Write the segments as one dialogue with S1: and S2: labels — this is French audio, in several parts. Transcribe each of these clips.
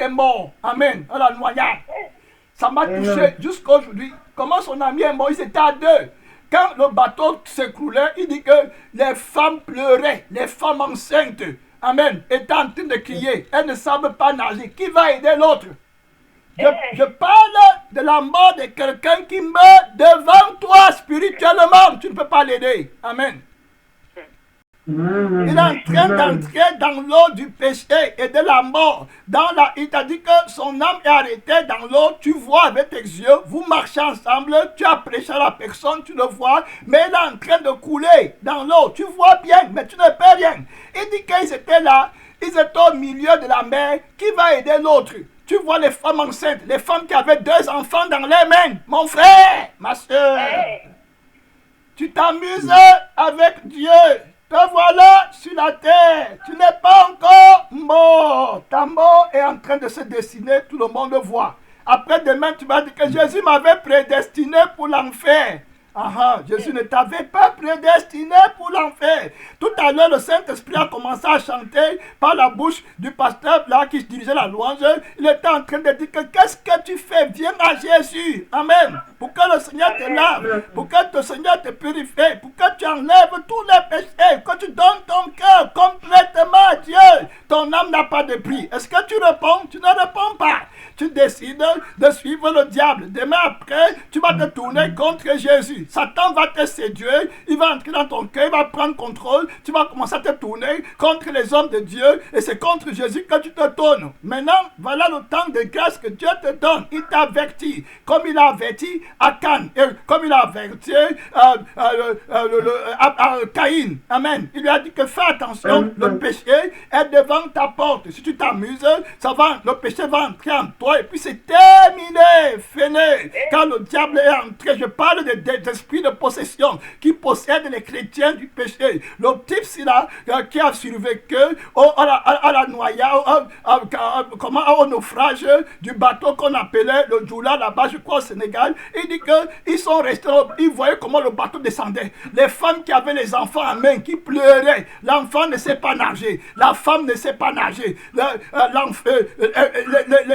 S1: était mort. Amen. À la noyade. Ça m'a touché jusqu'à aujourd'hui. Comment son ami est mort? Ils étaient à deux. Quand le bateau s'écroulait, il dit que les femmes pleuraient, les femmes enceintes, amen, étaient en train de crier. Elles ne savent pas nager. Qui va aider l'autre? Je parle de la mort de quelqu'un qui meurt devant toi spirituellement. Tu ne peux pas l'aider. Amen. Il est en train d'entrer dans l'eau du péché et de la mort. Il t'a dit que son âme est arrêtée dans l'eau. Tu vois avec tes yeux, vous marchez ensemble, tu as prêché à la personne, tu le vois, mais il est en train de couler dans l'eau. Tu vois bien, mais tu ne peux rien. Il dit qu'ils étaient là, ils étaient au milieu de la mer. Qui va aider l'autre? Tu vois les femmes enceintes, les femmes qui avaient 2 enfants dans les mains. Mon frère, ma soeur, tu t'amuses avec Dieu. Te voilà sur la terre. Tu n'es pas encore mort. Ta mort est en train de se dessiner. Tout le monde voit. Après demain, tu vas dire que Jésus m'avait prédestiné pour l'enfer. Jésus ne t'avait pas prédestiné pour l'enfer. Tout à l'heure, le Saint-Esprit a commencé à chanter par la bouche du pasteur là qui dirigeait la louange. Il était en train de dire que qu'est-ce que tu fais? Viens à Jésus. Amen. Pour que le Seigneur te lave, pour que le Seigneur te purifie, pour que tu enlèves tous les péchés, que tu donnes ton cœur complètement à Dieu. Ton âme n'a pas de prix. Est-ce que tu réponds? Tu ne réponds pas. Tu décides de suivre le diable. Demain après, tu vas te tourner contre Jésus. Satan va te séduire, il va entrer dans ton cœur, il va prendre contrôle, tu vas commencer à te tourner contre les hommes de Dieu et c'est contre Jésus que tu te tournes. Maintenant, voilà le temps de grâce que Dieu te donne. Il t'a averti, comme il a averti Akan, comme il a averti Caïn. Amen. Il lui a dit que fais attention, le péché est devant ta porte. Si tu t'amuses, le péché va entrer en toi et puis c'est terminé, fini. Quand le diable est entré, je parle des esprits de possession qui possèdent les chrétiens du péché. Le type là qui a survécu à la noyade, au naufrage du bateau qu'on appelait le Djoula là-bas, je crois au Sénégal. Il dit qu'ils sont restés, ils voyaient comment le bateau descendait. Les femmes qui avaient les enfants en main, qui pleuraient. L'enfant ne sait pas nager. La femme ne sait pas nager.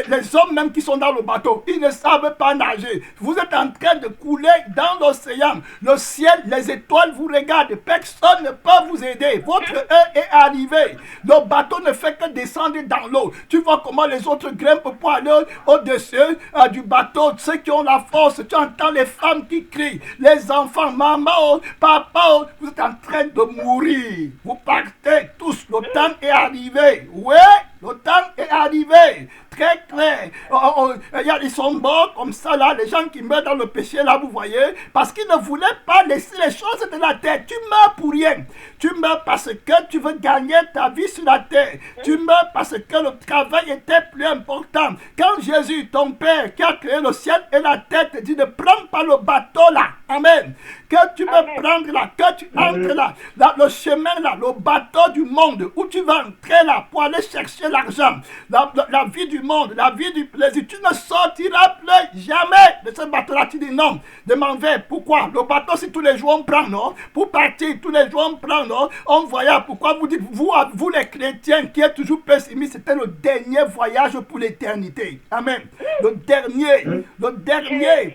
S1: Les hommes même qui sont dans le bateau, ils ne savent pas nager. Vous êtes en train de couler dans l'océan. Le ciel, les étoiles vous regardent. Personne ne peut vous aider. Votre heure est arrivée. Le bateau ne fait que descendre dans l'eau. Tu vois comment les autres grimpent pour aller au-dessus du bateau. Ceux qui ont la force, tu entends les femmes qui crient. Les enfants, maman, papa, vous êtes en train de mourir. Vous partez tous. Le temps est arrivé. Oui, le temps est arrivé. Très clair. Ils sont morts comme ça là, les gens qui meurent dans le péché là, vous voyez, parce qu'ils ne voulaient pas laisser les choses de la terre. Tu meurs pour rien. Tu meurs parce que tu veux gagner ta vie sur la terre. Tu meurs parce que le travail était plus important. Quand Jésus, ton Père, qui a créé le ciel et la terre, te dit ne prends pas le bateau là. Amen. Que tu veux prendre là, que tu entres là, le chemin là, le bateau du monde où tu vas entrer là pour aller chercher l'argent, la vie du monde, la vie du plaisir. Tu ne sortiras plus jamais de ce bateau-là. Tu dis non, demande pourquoi. Le bateau, si tous les jours on prend, non? Pour partir, tous les jours on prend, non? On voyage. Pourquoi vous dites, vous les chrétiens qui êtes toujours pessimistes, c'était le dernier voyage pour l'éternité. Amen. Le dernier,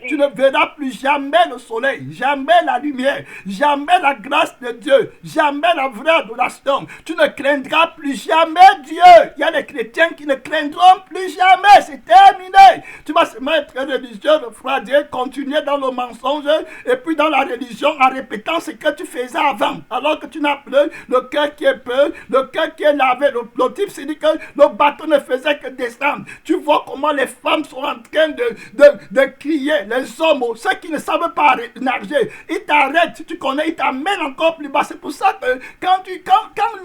S1: tu ne verras plus jamais le soleil, jamais la lumière, jamais la grâce de Dieu, jamais la vraie adoration. Tu ne craindras plus jamais Dieu. Il y a les chrétiens qui ne craindront plus jamais. C'est terminé. Tu vas se mettre religieux, refroidir, continuer dans le mensonge et puis dans la religion en répétant ce que tu faisais avant. Alors que tu n'as plus le cœur qui est pur, le cœur qui est lavé. Le type s'est dit que le bateau ne faisait que descendre. Tu vois comment les femmes sont en train de crier. Les hommes, ceux qui ne savent pas nager, ils t'arrêtent. Si tu connais, ils t'amènent encore plus bas. C'est pour ça que quand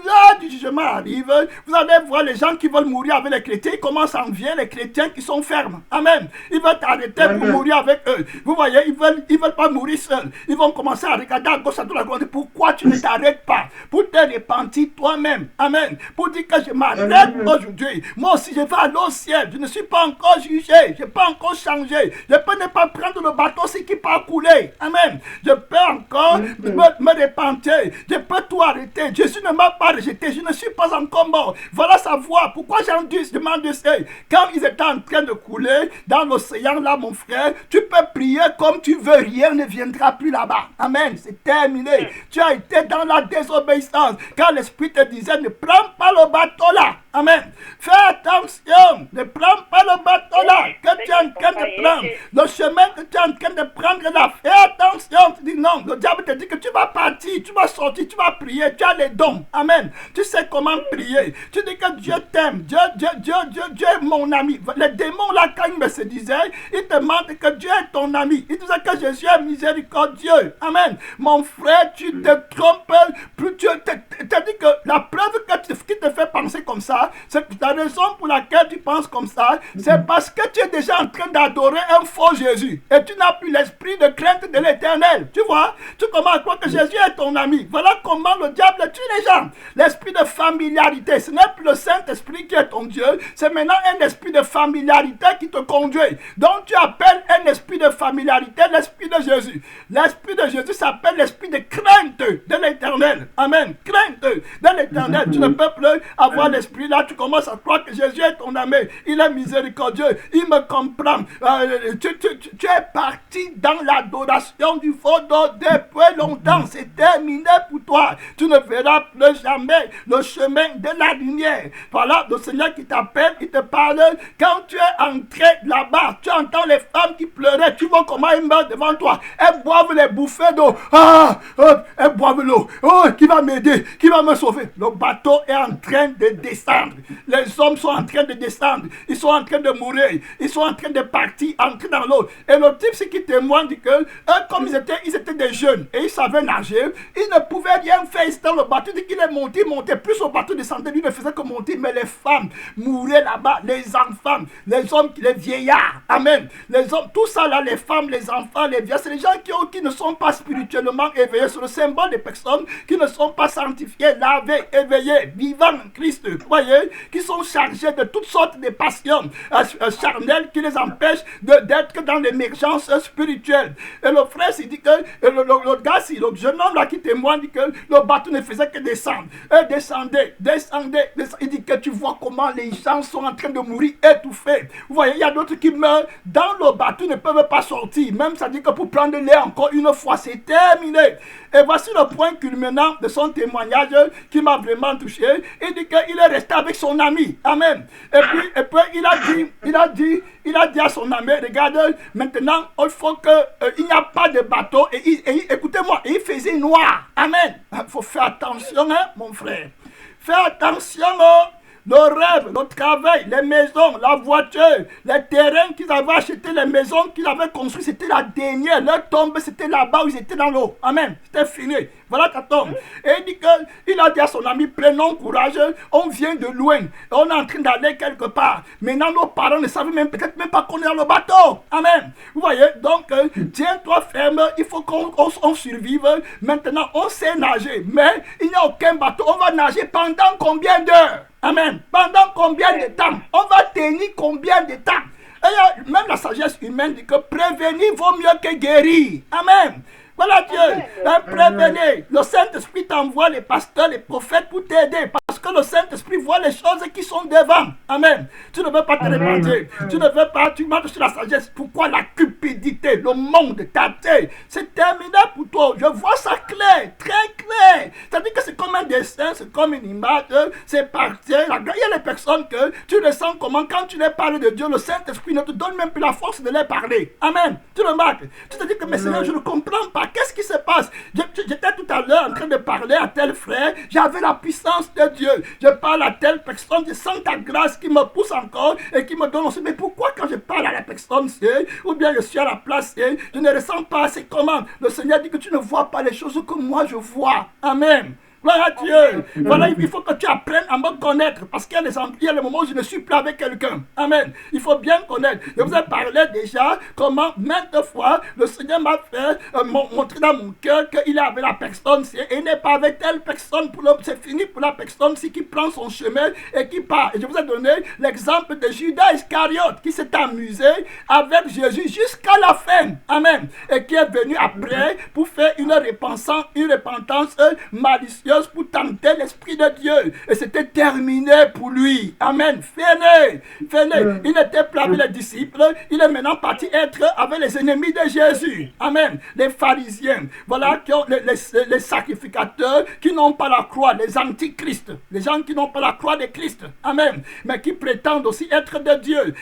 S1: l'heure du jugement arrive, vous allez voir les gens qui veulent mourir avec les chrétiens. Ils commencent à envier les chrétiens qui sont fermes. Amen. Ils veulent t'arrêter pour mourir avec eux. Vous voyez, ils veulent pas mourir seuls. Ils vont commencer à regarder à gauche, à droite, à droite. Pourquoi tu ne t'arrêtes pas? Pour te repentir toi-même. Amen. Pour dire que je m'arrête aujourd'hui. Moi aussi, je vais aller au ciel. Je ne suis pas encore jugé. couler, je peux encore changer. Je peux ne pas prendre le bateau, ce qui peut couler. Amen. Je peux encore me repentir. Je peux tout arrêter. Jésus ne m'a pas rejeté. Je ne suis pas encore mort. Voilà sa voix. Pourquoi Jean 10 demande ça? Quand ils étaient en train de couler dans l'océan, là, mon frère, tu peux prier comme tu veux. Rien ne viendra plus là-bas. Amen. C'est terminé. Tu as été dans la désobéissance. Quand l'Esprit te disait, ne prends pas le bateau là. Amen. Fais attention. Ne prends pas le bateau là que tu es en train de prendre. Le chemin que tu es en train de prendre là. Fais attention. Tu dis non. Le diable te dit que tu vas partir. Tu vas sortir. Tu vas prier. Tu as les dons. Amen. Tu sais comment prier. Tu dis que Dieu t'aime. Dieu est mon ami. Les démons là, quand ils me se disaient, ils te demandent que Dieu est ton ami. Ils disaient que Jésus est miséricordieux. Amen. Mon frère, tu te trompes. Plus tu te dis que la preuve qui te fait penser comme ça, c'est la raison pour laquelle tu penses comme ça, c'est parce que tu es déjà en train d'adorer un faux Jésus. Et tu n'as plus l'esprit de crainte de l'éternel. Tu vois, tu commences à croire que Jésus est ton ami. Voilà comment le diable tue les gens. L'esprit de familiarité, ce n'est plus le Saint-Esprit qui est ton Dieu, c'est maintenant un esprit de familiarité qui te conduit. Donc tu appelles un esprit de familiarité l'esprit de Jésus. L'esprit de Jésus s'appelle l'esprit de crainte de l'éternel. Amen. Crainte de l'éternel. Tu ne peux plus avoir l'esprit là, tu commences à croire que Jésus est ton ami. Il est miséricordieux, il me comprend. Tu es parti dans l'adoration du faux depuis longtemps. C'est terminé pour toi. Tu ne verras plus jamais le chemin de la lumière. Voilà, le Seigneur qui t'appelle, il te parle. Quand tu es entré là-bas, tu entends les femmes qui pleuraient. Tu vois comment elles meurent devant toi. Elles boivent les bouffées d'eau. Elles boivent l'eau. Oh, qui va m'aider? Qui va me sauver? Le bateau est en train de descendre. Les hommes sont en train de descendre. Ils sont en train de mourir. Ils sont en train de partir, entrer dans l'eau. Et le type, ce qui témoigne, dit que eux, comme ils étaient des jeunes et ils savaient nager, ils ne pouvaient rien faire. Ils étaient dans le bateau. Il dit qu'il est monté. Plus le bateau descendait, lui ne faisait que monter. Mais les femmes mouraient là-bas. Les enfants, les hommes, les vieillards. Amen. Les hommes, tout ça là, les femmes, les enfants, les vieillards, c'est les gens qui ne sont pas spirituellement éveillés. C'est le symbole des personnes qui ne sont pas sanctifiées, lavées, éveillées, vivant en Christ. Vous voyez, qui sont chargés de toutes sortes de passions charnelles qui les empêchent d'être dans l'émergence spirituelle. Et le frère s'il dit que le gars, le jeune homme là qui témoigne, dit que le bateau ne faisait que descendre. Et descendait. Il dit que tu vois comment les gens sont en train de mourir étouffés. Vous voyez, il y a d'autres qui meurent dans le bateau, ne peuvent pas sortir. Même ça dit que pour prendre l'air encore une fois, c'est terminé. Et voici le point culminant de son témoignage qui m'a vraiment touché. Il dit qu'il est resté avec son ami. Amen. Et puis il a dit à son ami, regarde, maintenant, il faut qu'il n'y a pas de bateau. Et écoutez-moi, il faisait noir. Amen. Il faut faire attention, hein, mon frère. Fais attention, le rêve, le travail, les maisons, la voiture, les terrains qu'ils avaient achetés, les maisons qu'ils avaient construites, c'était la dernière. Leur tombe, c'était là-bas où ils étaient dans l'eau. Amen. C'était fini. Voilà ta tombe. Et il a dit à son ami, prenons courage, on vient de loin. On est en train d'aller quelque part. Maintenant, nos parents ne savent peut-être même pas qu'on est dans le bateau. Amen. Vous voyez, donc, tiens-toi ferme, il faut qu'on survive. Maintenant, on sait nager, mais il n'y a aucun bateau. On va nager pendant combien d'heures? Amen. Pendant combien de temps? On va tenir combien de temps? Et même la sagesse humaine dit que prévenir vaut mieux que guérir. Amen. Voilà Dieu. Prévenez. Le Saint-Esprit t'envoie les pasteurs, les prophètes pour t'aider. Parce que le Saint-Esprit voit les choses qui sont devant. Amen. Tu ne veux pas te repentir. Tu ne veux pas, tu marches sur la sagesse. Pourquoi la cupidité, le monde, ta tête? C'est terminé pour toi. Je vois ça clair, très clair. C'est-à-dire que c'est comme un dessin, c'est comme une image, c'est parti. Il y a les personnes que tu ressens comment quand tu leur parles de Dieu, le Saint-Esprit ne te donne même plus la force de leur parler. Amen. Tu remarques. Tu te dis que mais Seigneur, je ne comprends pas. Qu'est-ce qui se passe? J'étais tout à l'heure en train de parler à tel frère. J'avais la puissance de Dieu. Je parle à telle personne. Je sens ta grâce qui me pousse encore et qui me donne aussi. Mais pourquoi quand je parle à la personne, ou bien je suis à la place, je ne ressens pas? C'est comment? Le Seigneur dit que tu ne vois pas les choses que moi je vois. Amen. Gloire à Dieu. Voilà, il faut que tu apprennes à me connaître. Parce qu'il y a les moments où je ne suis plus avec quelqu'un. Amen. Il faut bien connaître. Je vous ai parlé déjà comment maintes fois le Seigneur m'a fait montrer dans mon cœur qu'il est avec la personne et il n'est pas avec telle personne. C'est fini pour la personne qui prend son chemin et qui part. Et je vous ai donné l'exemple de Judas Iscariote qui s'est amusé avec Jésus jusqu'à la fin. Amen. Et qui est venu après pour faire une repentance malicieuse pour tenter l'Esprit de Dieu. Et c'était terminé pour lui. Amen. Fini. Il n'était plus avec les disciples. Il est maintenant parti être avec les ennemis de Jésus. Amen. Les pharisiens. Voilà qui ont les sacrificateurs qui n'ont pas la croix, les antichrists. Les gens qui n'ont pas la croix de Christ. Amen. Mais qui prétendent aussi être de Dieu.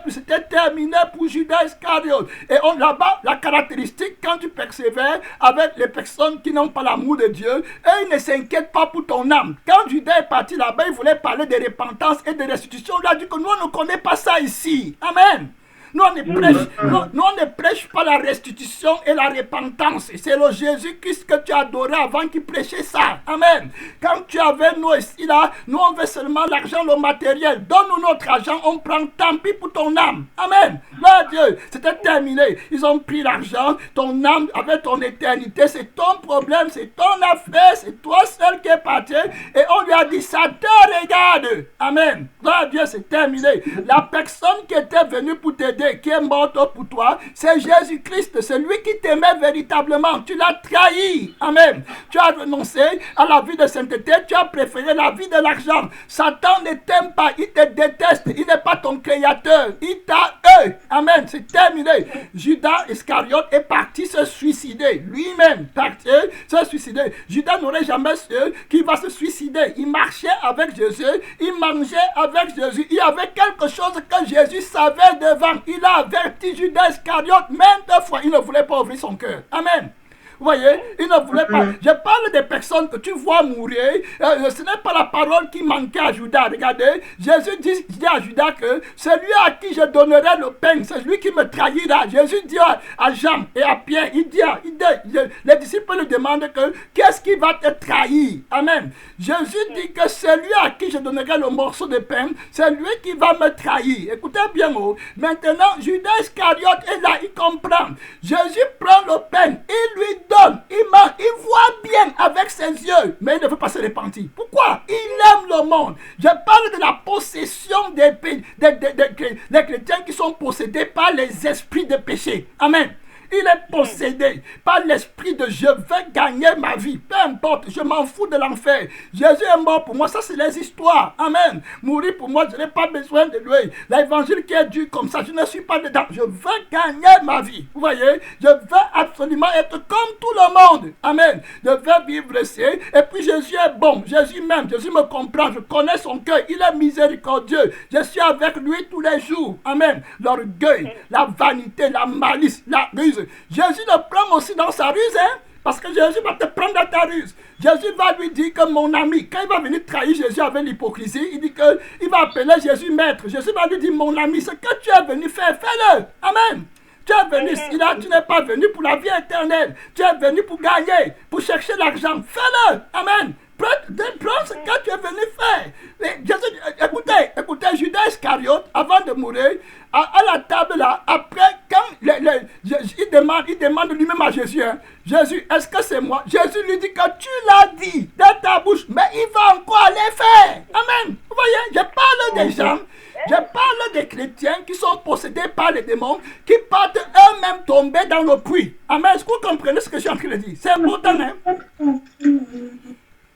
S1: C'était terminé pour Judas Iscariote. Et là-bas, la caractéristique, quand tu persévères avec les personnes qui n'ont pas l'amour de Dieu, eux, ils ne s'inquiètent pas pour ton âme. Quand Judas est parti là-bas, il voulait parler de repentance et de restitution. Il a dit que nous, on ne connaît pas ça ici. Amen. Nous, on ne prêche pas la restitution et la repentance. C'est le Jésus-Christ que tu adorais avant qu'il prêchait ça. Amen. Quand tu avais nous ici, là, nous, on veut seulement l'argent, le matériel. Donne-nous notre argent, on prend, tant pis pour ton âme. Amen. Là, Dieu, c'était terminé. Ils ont pris l'argent, ton âme avec ton éternité, c'est ton problème, c'est ton affaire, c'est toi seul qui es parti. Et on lui a dit, ça te regarde. Amen. Là, Dieu, c'est terminé. La personne qui était venue pour t'aider, qui est morte pour toi, c'est Jésus-Christ, c'est lui qui t'aimait véritablement. Tu l'as trahi. Amen. Tu as renoncé à la vie de sainteté, tu as préféré la vie de l'argent. Satan ne t'aime pas, il te déteste, il n'est pas ton créateur, il t'a eu. Amen. C'est terminé. Judas Iscariote est parti se suicider. Lui-même parti se suicider. Judas n'aurait jamais su qu'il va se suicider. Il marchait avec Jésus, il mangeait avec Jésus. Il y avait quelque chose que Jésus savait devant. Il a averti Judas Iscariote maintes fois. Il ne voulait pas ouvrir son cœur. Amen. Vous voyez, il ne voulait pas. Je parle des personnes que tu vois mourir. Ce n'est pas la parole qui manquait à Judas. Regardez, Jésus dit à Judas que celui à qui je donnerai le pain, c'est lui qui me trahira. Jésus dit à Jean et à Pierre, les disciples lui demandent que qu'est-ce qui va te trahir? Amen. Jésus dit que celui à qui je donnerai le morceau de pain, c'est lui qui va me trahir. Écoutez bien, maintenant, Judas Iscariote est là, il comprend. Jésus prend le pain, il lui donne, il mange, il voit bien avec ses yeux, mais il ne veut pas se repentir. Pourquoi? Il aime le monde. Je parle de la possession des chrétiens qui sont possédés par les esprits de péché. Amen. Il est possédé par l'esprit de je veux gagner ma vie. Peu importe, je m'en fous de l'enfer. Jésus est mort pour moi, ça c'est les histoires. Amen. Mourir pour moi, je n'ai pas besoin de lui. L'évangile qui est dur comme ça, je ne suis pas dedans. Je veux gagner ma vie. Vous voyez, je veux absolument être comme tout le monde. Amen. Je veux vivre ici. Et puis Jésus est bon. Jésus m'aime. Jésus me comprend. Je connais son cœur. Il est miséricordieux. Je suis avec lui tous les jours. Amen. L'orgueil, la vanité, la malice, la ruse. Jésus le prend aussi dans sa ruse, hein? Parce que Jésus va te prendre dans ta ruse. Jésus va lui dire que mon ami, quand il va venir trahir Jésus avec l'hypocrisie, il dit qu'il va appeler Jésus maître. Jésus va lui dire, mon ami, ce que tu es venu faire, fais-le. Amen. Tu es venu ici, là, tu n'es pas venu pour la vie éternelle. Tu es venu pour gagner, pour chercher l'argent. Fais-le. Amen. Prends ce que tu es venu faire. Jésus, écoutez, Judas Iscariote, avant de mourir, à la table là, après, quand il demande lui-même à Jésus, hein, Jésus, est-ce que c'est moi? Jésus lui dit que tu l'as dit dans ta bouche, mais il va encore aller faire. Amen. Vous voyez, je parle des gens, je parle des chrétiens qui sont possédés par les démons, qui partent eux-mêmes tomber dans le puits. Amen. Est-ce que vous comprenez ce que je suis en train de dire? C'est important, hein?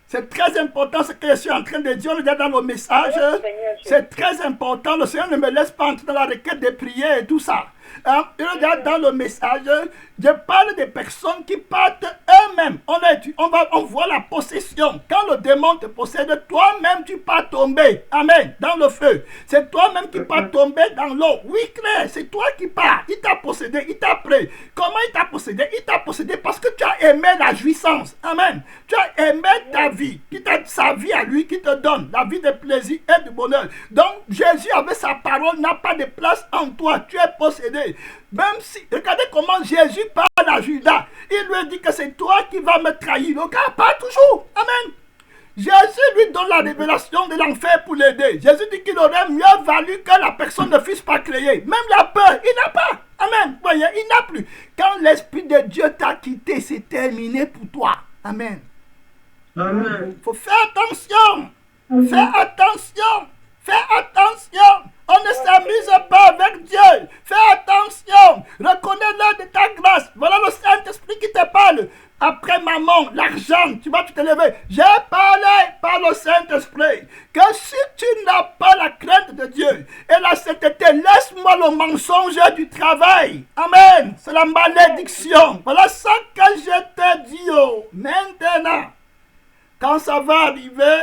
S1: C'est très important ce que je suis en train de dire. On le dit dans le message. C'est très important. Le Seigneur ne me laisse pas entrer dans la requête des prières et tout ça. Hein? Et regarde dans le message, je parle des personnes qui partent eux-mêmes. On voit la possession. Quand le démon te possède, toi-même tu pars tomber. Amen. Dans le feu. C'est toi-même qui pars tomber dans l'eau. Oui, clair. C'est toi qui pars. Il t'a possédé. Il t'a pris. Comment il t'a possédé? Il t'a possédé parce que tu as aimé la jouissance. Amen. Tu as aimé ta vie. Sa vie à lui qui te donne. La vie de plaisir et de bonheur. Donc, Jésus avec sa parole n'a pas de place en toi. Tu es possédé. changer. Même si, regardez comment Jésus parle à Judas. Il lui dit que c'est toi qui vas me trahir. Le gars parle toujours. Amen. Jésus lui donne la révélation de l'enfer pour l'aider. Jésus dit qu'il aurait mieux valu que la personne ne fût pas créée. Même la peur, il n'a pas. Amen. Voyez, il n'a plus. Quand l'Esprit de Dieu t'a quitté, c'est terminé pour toi. Amen.
S2: Amen.
S1: Il faut faire attention. Fais attention. Fais attention. On ne s'amuse pas avec Dieu. Fais attention. Reconnais-le de ta grâce. Voilà le Saint-Esprit qui te parle. Après maman, l'argent, tu vas te lever. J'ai parlé par le Saint-Esprit que si tu n'as pas la crainte de Dieu et la sainteté, laisse-moi le mensonge du travail. Amen. C'est la malédiction. Voilà ça que je te dis. Oh. Maintenant, quand ça va arriver,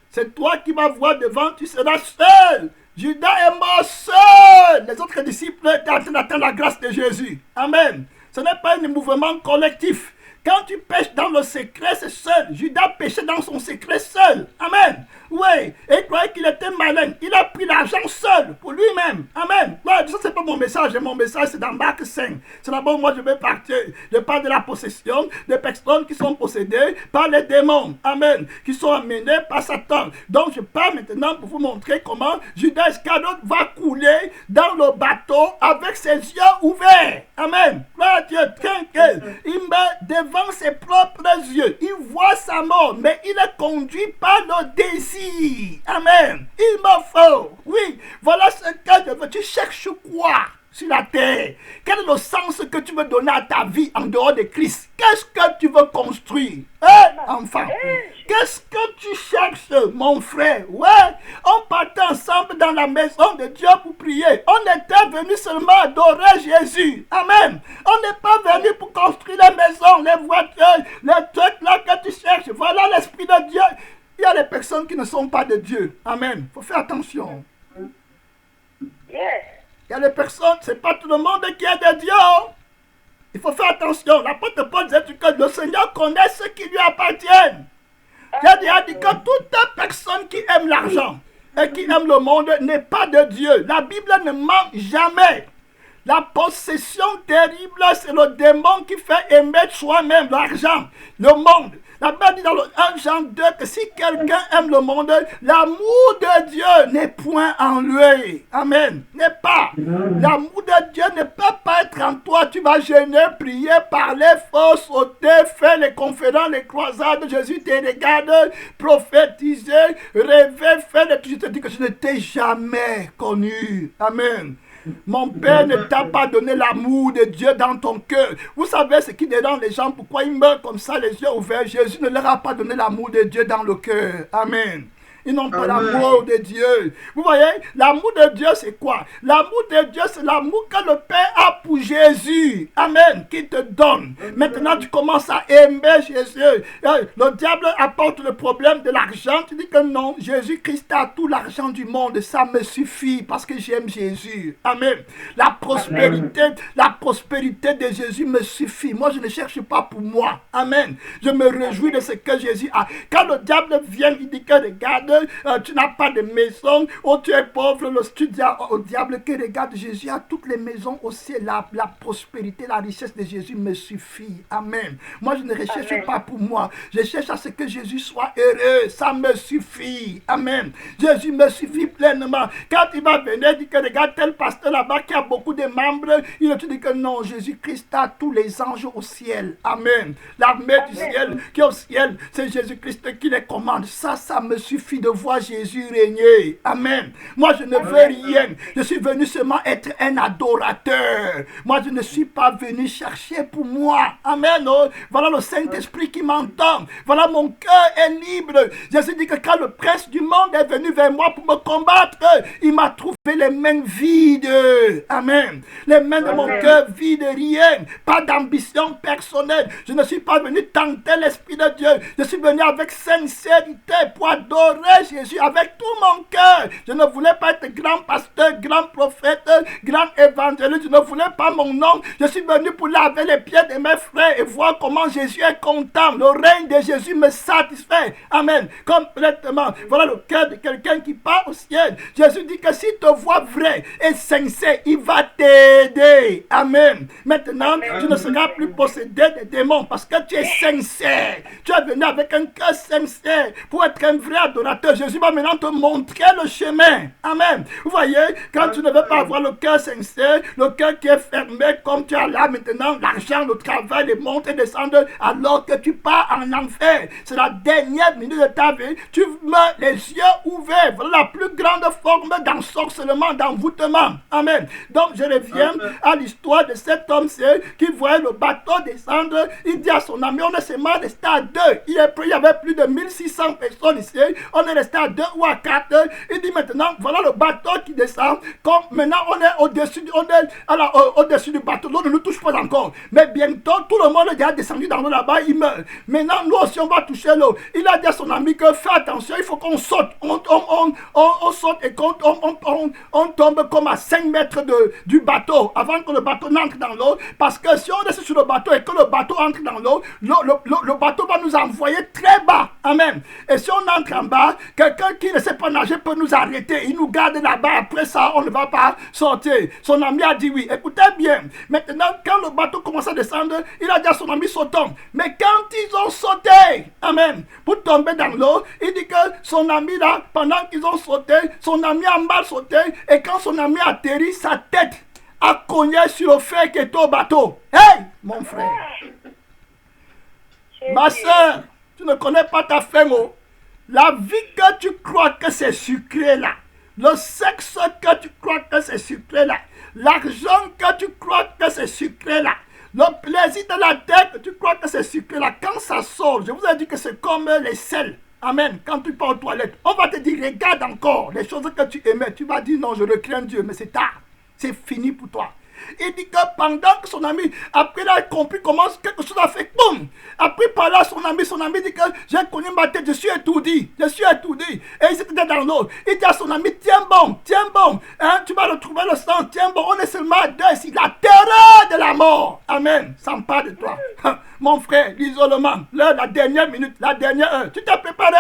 S1: c'est toi qui vas voir devant, tu seras seul. Judas est mort seul. Les autres disciples étaient en train d'attendre la grâce de Jésus. Amen. Ce n'est pas un mouvement collectif. Quand tu pêches dans le secret, c'est seul. Judas pêchait dans son secret seul. Amen. Oui. Et il croyait qu'il était malin. Il a pris l'argent seul pour lui-même. Amen. Ouais, ça, c'est pas mon message. Mon message, c'est dans Marc 5. C'est d'abord, moi, je vais partir. Je parle de la possession des personnes qui sont possédées par les démons. Amen. Qui sont amenées par Satan. Donc, je parle maintenant pour vous montrer comment Judas Iscariote va couler dans le bateau avec ses yeux ouverts. Amen. Gloire Dieu, tranquille. Il meurt devant ses propres yeux. Il voit sa mort, mais il est conduit par le désir. Amen. Il me faut. Oui, voilà ce que je veux. Tu cherches quoi sur la terre? Quel est le sens que tu veux donner à ta vie en dehors de Christ? Qu'est-ce que tu veux construire? Enfant, qu'est-ce que tu cherches, mon frère? Ouais, on partait ensemble dans la maison de Dieu pour prier. On était venu seulement adorer Jésus. Amen. On n'est pas venu pour construire les maisons, les voitures, les trucs là que tu cherches. Voilà l'Esprit de Dieu. Il y a des personnes qui ne sont pas de Dieu. Amen. Il faut faire attention.
S3: Yes.
S1: Il y a des personnes, ce n'est pas tout le monde qui est de Dieu. Il faut faire attention. L'apôtre Paul disait que le Seigneur connaît ceux qui lui appartiennent. J'ai déjà dit que toute personne qui aime l'argent et qui aime le monde n'est pas de Dieu. La Bible ne ment jamais. La possession terrible, c'est le démon qui fait aimer soi-même l'argent, le monde. La Bible dit dans le 1 Jean 2 que si quelqu'un aime le monde, l'amour de Dieu n'est point en lui. Amen. N'est pas. L'amour de Dieu ne peut pas être en toi. Tu vas gêner, prier, parler, fort, sauter, faire les conférences, les croisades. Jésus te regarde, prophétiser, rêver, faire des trucs. Je te dis que je ne t'ai jamais connu. Amen. Mon Père ne t'a pas donné l'amour de Dieu dans ton cœur. Vous savez ce qui dérange les gens, pourquoi ils meurent comme ça, les yeux ouverts. Jésus ne leur a pas donné l'amour de Dieu dans le cœur. Amen. Ils n'ont pas l'amour de Dieu. Vous voyez, l'amour de Dieu, c'est quoi? L'amour de Dieu, c'est l'amour que le Père a pour Jésus. Amen. Qui te donne. Maintenant, tu commences à aimer Jésus. Le diable apporte le problème de l'argent. Tu dis que non, Jésus-Christ a tout l'argent du monde. Ça me suffit parce que j'aime Jésus. Amen. La prospérité de Jésus me suffit. Moi, je ne cherche pas pour moi. Amen. Je me réjouis de ce que Jésus a. Quand le diable vient, il dit que regarde, tu n'as pas de maison, oh tu es pauvre, tu dis au diable que regarde, Jésus a toutes les maisons au ciel, la prospérité, la richesse de Jésus me suffit. Amen. Moi je ne recherche pas pour moi, je cherche à ce que Jésus soit heureux, ça me suffit. Amen. Jésus me suffit pleinement. Quand il va venir, il dit que regarde tel pasteur là-bas qui a beaucoup de membres, il te dit que non, Jésus-Christ a tous les anges au ciel. Amen. L'armée du ciel qui est au ciel, c'est Jésus-Christ qui les commande. Ça me suffit de voir Jésus régner. Amen. Moi, je ne veux rien. Je suis venu seulement être un adorateur. Moi, je ne suis pas venu chercher pour moi. Amen. Oh, voilà le Saint-Esprit qui m'entend. Voilà, mon cœur est libre. Jésus dit que quand le prince du monde est venu vers moi pour me combattre, il m'a trouvé les mains vides. Amen. Les mains de mon cœur vides, rien. Pas d'ambition personnelle. Je ne suis pas venu tenter l'Esprit de Dieu. Je suis venu avec sincérité pour adorer vrai Jésus avec tout mon cœur. Je ne voulais pas être grand pasteur, grand prophète, grand évangéliste. Je ne voulais pas mon nom. Je suis venu pour laver les pieds de mes frères et voir comment Jésus est content. Le règne de Jésus me satisfait. Amen. Complètement. Voilà le cœur de quelqu'un qui part au ciel. Jésus dit que s'il te voit vrai et sincère, il va t'aider. Amen. Maintenant, tu ne seras plus possédé des démons parce que tu es sincère. Tu es venu avec un cœur sincère pour être un vrai adorateur. Jésus va maintenant te montrer le chemin. Amen. Vous voyez, quand tu ne veux pas avoir le cœur sincère, le cœur qui est fermé comme tu as là maintenant, l'argent, le travail, les montées, descendre, alors que tu pars en enfer. C'est la dernière minute de ta vie. Tu meurs les yeux ouverts. Voilà la plus grande forme d'ensorcellement, d'envoûtement. Amen. Donc je reviens à l'histoire de cet homme qui voyait le bateau descendre. Il dit à son ami, on est seulement resté à 2. Il y avait plus de 1600 personnes ici. On est resté à 2 ou à 4. Il dit maintenant, voilà le bateau qui descend. Comme maintenant on est au-dessus du bateau. L'eau ne nous touche pas encore. Mais bientôt, tout le monde est déjà descendu dans l'eau là-bas. Il meurt. Maintenant, nous aussi, on va toucher l'eau. Il a dit à son ami que fais attention, il faut qu'on saute. On saute et on tombe comme à 5 mètres du bateau avant que le bateau n'entre dans l'eau. Parce que si on reste sur le bateau et que le bateau entre dans l'eau, le bateau va nous envoyer très bas. Amen. Et si on entre en bas, quelqu'un qui ne sait pas nager peut nous arrêter. Il nous garde là-bas. Après ça, on ne va pas sortir. Son ami a dit oui. Écoutez bien. Maintenant, quand le bateau commence à descendre, il a dit à son ami sautons. Mais quand ils ont sauté, amen, pour tomber dans l'eau, il dit que son ami là, pendant qu'ils ont sauté, son ami a mal sauté. Et quand son ami a atterri, sa tête a cogné sur le fer qui était au bateau. Hey, mon frère. Ma soeur, tu ne connais pas ta femme. Oh. La vie que tu crois que c'est sucré là, le sexe que tu crois que c'est sucré là, l'argent que tu crois que c'est sucré là, le plaisir de la tête que tu crois que c'est sucré là, quand ça sort, je vous ai dit que c'est comme les sels. Amen. Quand tu pars aux toilettes, on va te dire, regarde encore les choses que tu aimais. Tu vas dire, non, je recrains Dieu, mais c'est tard. C'est fini pour toi. Il dit que pendant que son ami, après il a compris comment quelque chose a fait, boum. Après par là, son ami dit que j'ai connu ma tête, je suis étourdi. Et il était dans l'eau. Il dit à son ami, tiens bon. Hein, tu vas retrouver le sang, tiens bon. On est seulement à 2 ici. La terreur de la mort. Amen. S'empare de toi. Mon frère, l'isolement, la dernière minute, la dernière heure. Tu t'es préparé?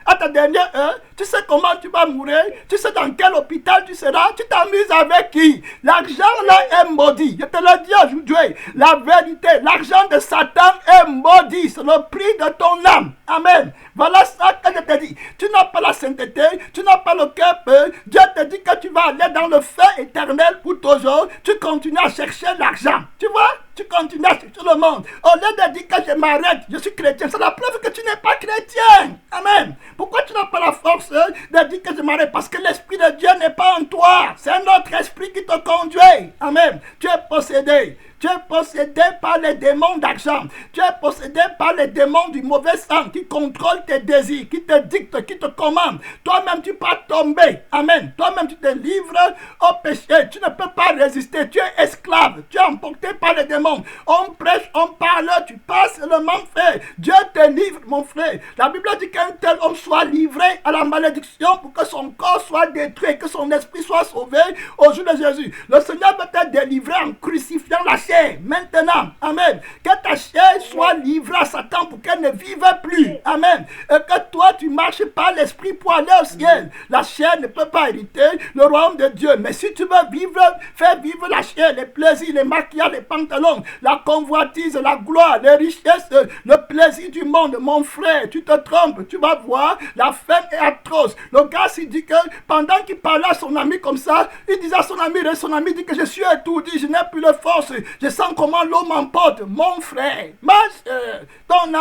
S1: À ta dernière heure, tu sais comment tu vas mourir, tu sais dans quel hôpital tu seras, tu t'amuses avec qui? L'argent là est maudit. Je te le dis aujourd'hui, la vérité, l'argent de Satan est maudit, c'est le prix de ton âme. Amen. Voilà ça que je te dis. Tu n'as pas la sainteté, tu n'as pas le cœur peu. Dieu te dit que tu vas aller dans le feu éternel pour toujours. Tu continues à chercher l'argent. Tu vois? Tu continues à chercher le monde. Au lieu de dire que je m'arrête, je suis chrétien, c'est la preuve que tu n'es pas chrétien. Amen. Pourquoi tu n'as pas la force de dire que je m'arrête? Parce que l'Esprit de Dieu n'est pas en toi. C'est un autre esprit qui te conduit. Amen. Tu es possédé. Tu es possédé par les démons d'argent. Tu es possédé par les démons du mauvais sang qui contrôlent tes désirs, qui te dictent, qui te commandent. Toi-même, tu peux tomber. Amen. Toi-même, tu te livres au péché. Tu ne peux pas résister. Tu es esclave. Tu es emporté par les démons. On prêche, on parle, tu passes seulement fait. Dieu te livre, mon frère. La Bible dit qu'un tel homme soit livré à la malédiction pour que son corps soit détruit, que son esprit soit sauvé au jour de Jésus. Le Seigneur peut te délivrer en crucifiant la chair. Maintenant, amen, que ta chair soit livrée à Satan pour qu'elle ne vive plus, amen, et que toi tu marches par l'esprit pour aller au ciel. La chair ne peut pas hériter le royaume de Dieu, mais si tu veux vivre, faire vivre la chair, les plaisirs, les maquillages, les pantalons, la convoitise, la gloire, les richesses, le plaisir du monde, mon frère, tu te trompes, tu vas voir, la faim est atroce. Le gars s'il dit que pendant qu'il parlait à son ami comme ça, il disait à son ami dit que je suis étourdi, je n'ai plus de force. Je sens comment l'eau m'emporte. Mon frère, ma soeur, ton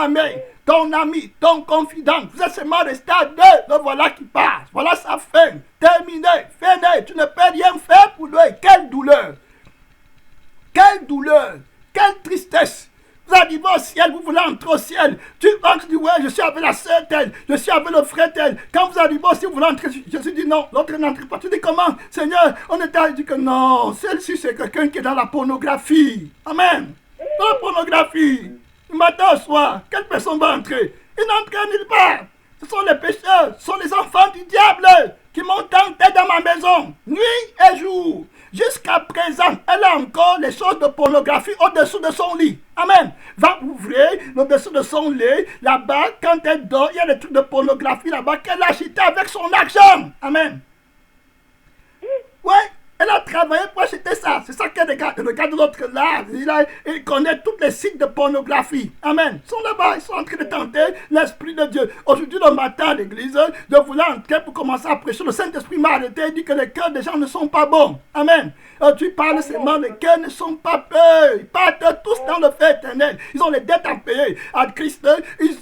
S1: ami, ton confident, vous êtes seulement resté à 2. Le voilà qui passe. Voilà sa fin. Terminé, fini. Tu ne peux rien faire pour lui. Quelle douleur. Quelle douleur. Quelle tristesse. Vous arrivez au ciel, vous voulez entrer au ciel. Tu entres, tu dis, ouais, je suis avec la sœur telle, je suis avec le frère tel. Quand vous arrivez au ciel, vous voulez entrer, Jésus dit non, l'autre n'entre pas. Tu dis comment? Seigneur, on était à dire que non, celle-ci c'est quelqu'un qui est dans la pornographie. Amen. Dans la pornographie. Du matin au soir, quelle personne va entrer? Il n'entre nulle part. Ce sont les pécheurs, ce sont les enfants du diable qui m'ont tenté dans ma maison, nuit et jour. Jusqu'à présent, elle a encore les choses de pornographie au-dessous de son lit. Amen. Va ouvrir au-dessous de son lit. Là-bas, quand elle dort, il y a des trucs de pornographie là-bas qu'elle a acheté avec son argent. Amen. Ouais. Elle a travaillé pour acheter ça. C'est ça qu'elle regarde. Regarde l'autre là. Il connaît tous les sites de pornographie. Amen. Ils sont là-bas. Ils sont en train de tenter l'Esprit de Dieu. Aujourd'hui, le matin à l'église, je voulais entrer pour commencer à prêcher. Le Saint-Esprit m'a arrêté et dit que les cœurs des gens ne sont pas bons. Amen. Tu parles seulement, les cœurs ne sont pas peurs. Ils partent tous dans le feu éternel. Ils ont les dettes à payer à Christ. Ils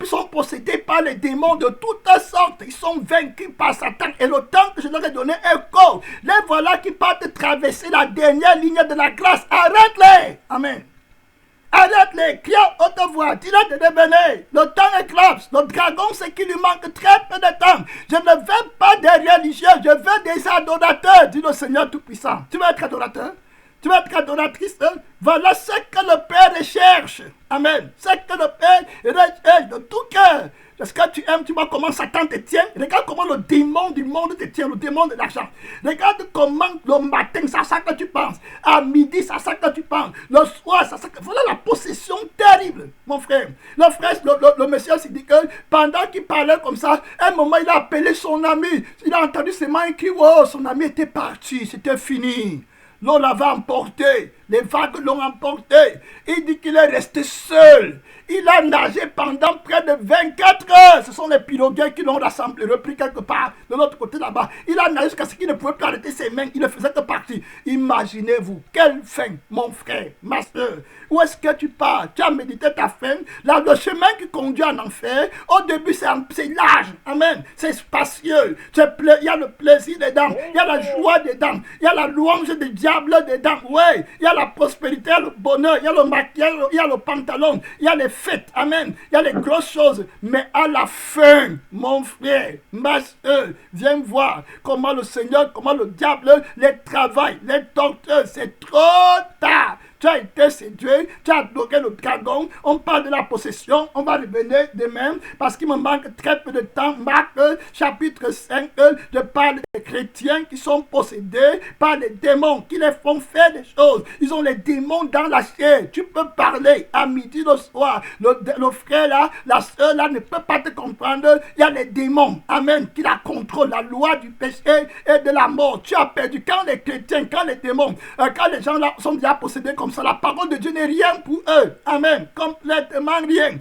S1: sont possédés par les démons de toutes sortes. Ils sont vaincus par Satan. Et le temps que je leur ai donné est court. Les voilà qui partent traverser la dernière ligne de la grâce. Arrête-les. Amen. Arrête-les. Crie à haute voix. Dis-leur de devenir. Le temps éclipse. Le dragon, c'est qu'il lui manque très peu de temps. Je ne veux pas des religieux. Je veux des adorateurs. Dit le Seigneur Tout-Puissant. Tu veux être adorateur? Tu veux être adoratrice? Voilà ce que le Père recherche. Amen. Ce que le Père recherche de tout cœur. Est-ce que tu aimes, tu vois comment Satan te tient? Regarde comment le démon du monde te tient, le démon de l'argent. Regarde comment le matin, c'est à ça que tu penses. À midi, c'est à ça que tu penses. Le soir, c'est à ça que... Voilà la possession terrible, mon frère. Le monsieur s'est dit que pendant qu'il parlait comme ça, à un moment, il a appelé son ami. Il a entendu ses mains qui, oh, son ami était parti, c'était fini. L'eau l'avait emporté, les vagues l'ont emporté. Il dit qu'il est resté seul. Il a nagé pendant près de 24 heures. Ce sont les pirogues qui l'ont rassemblé, repris quelque part de l'autre côté là-bas. Il a nagé jusqu'à ce qu'il ne pouvait plus arrêter ses mains. Il ne faisait que partir. Imaginez-vous, quelle fin, mon frère, ma soeur. Où est-ce que tu pars? Tu as médité ta fin. Là, le chemin qui conduit en enfer, au début, c'est large. Amen. C'est spacieux. Il y a le plaisir dedans. Il y a la joie dedans. Il y a la louange du diable dedans. Ouais. Il y a la prospérité, il y a le bonheur. Il y a le maquillage, il y a le pantalon. Il y a les fêtes. Amen. Il y a les grosses choses. Mais à la fin, mon frère, ma soeur, viens voir comment le Seigneur, comment le diable les travaille, les torture. C'est trop tard. Tu as été séduit, tu as adoré le dragon. On parle de la possession, on va revenir demain parce qu'il me manque très peu de temps. Marc chapitre 5, je parle des chrétiens qui sont possédés par les démons, qui les font faire des choses. Ils ont les démons dans la chair. Tu peux parler à midi, le soir. Le frère là, la soeur là ne peut pas te comprendre. Il y a les démons, amen, qui la contrôlent, la loi du péché et de la mort. Tu as perdu. Quand les chrétiens, quand les démons, quand les gens là sont déjà possédés comme ça, la parole de Dieu n'est rien pour eux. Amen. Complètement rien.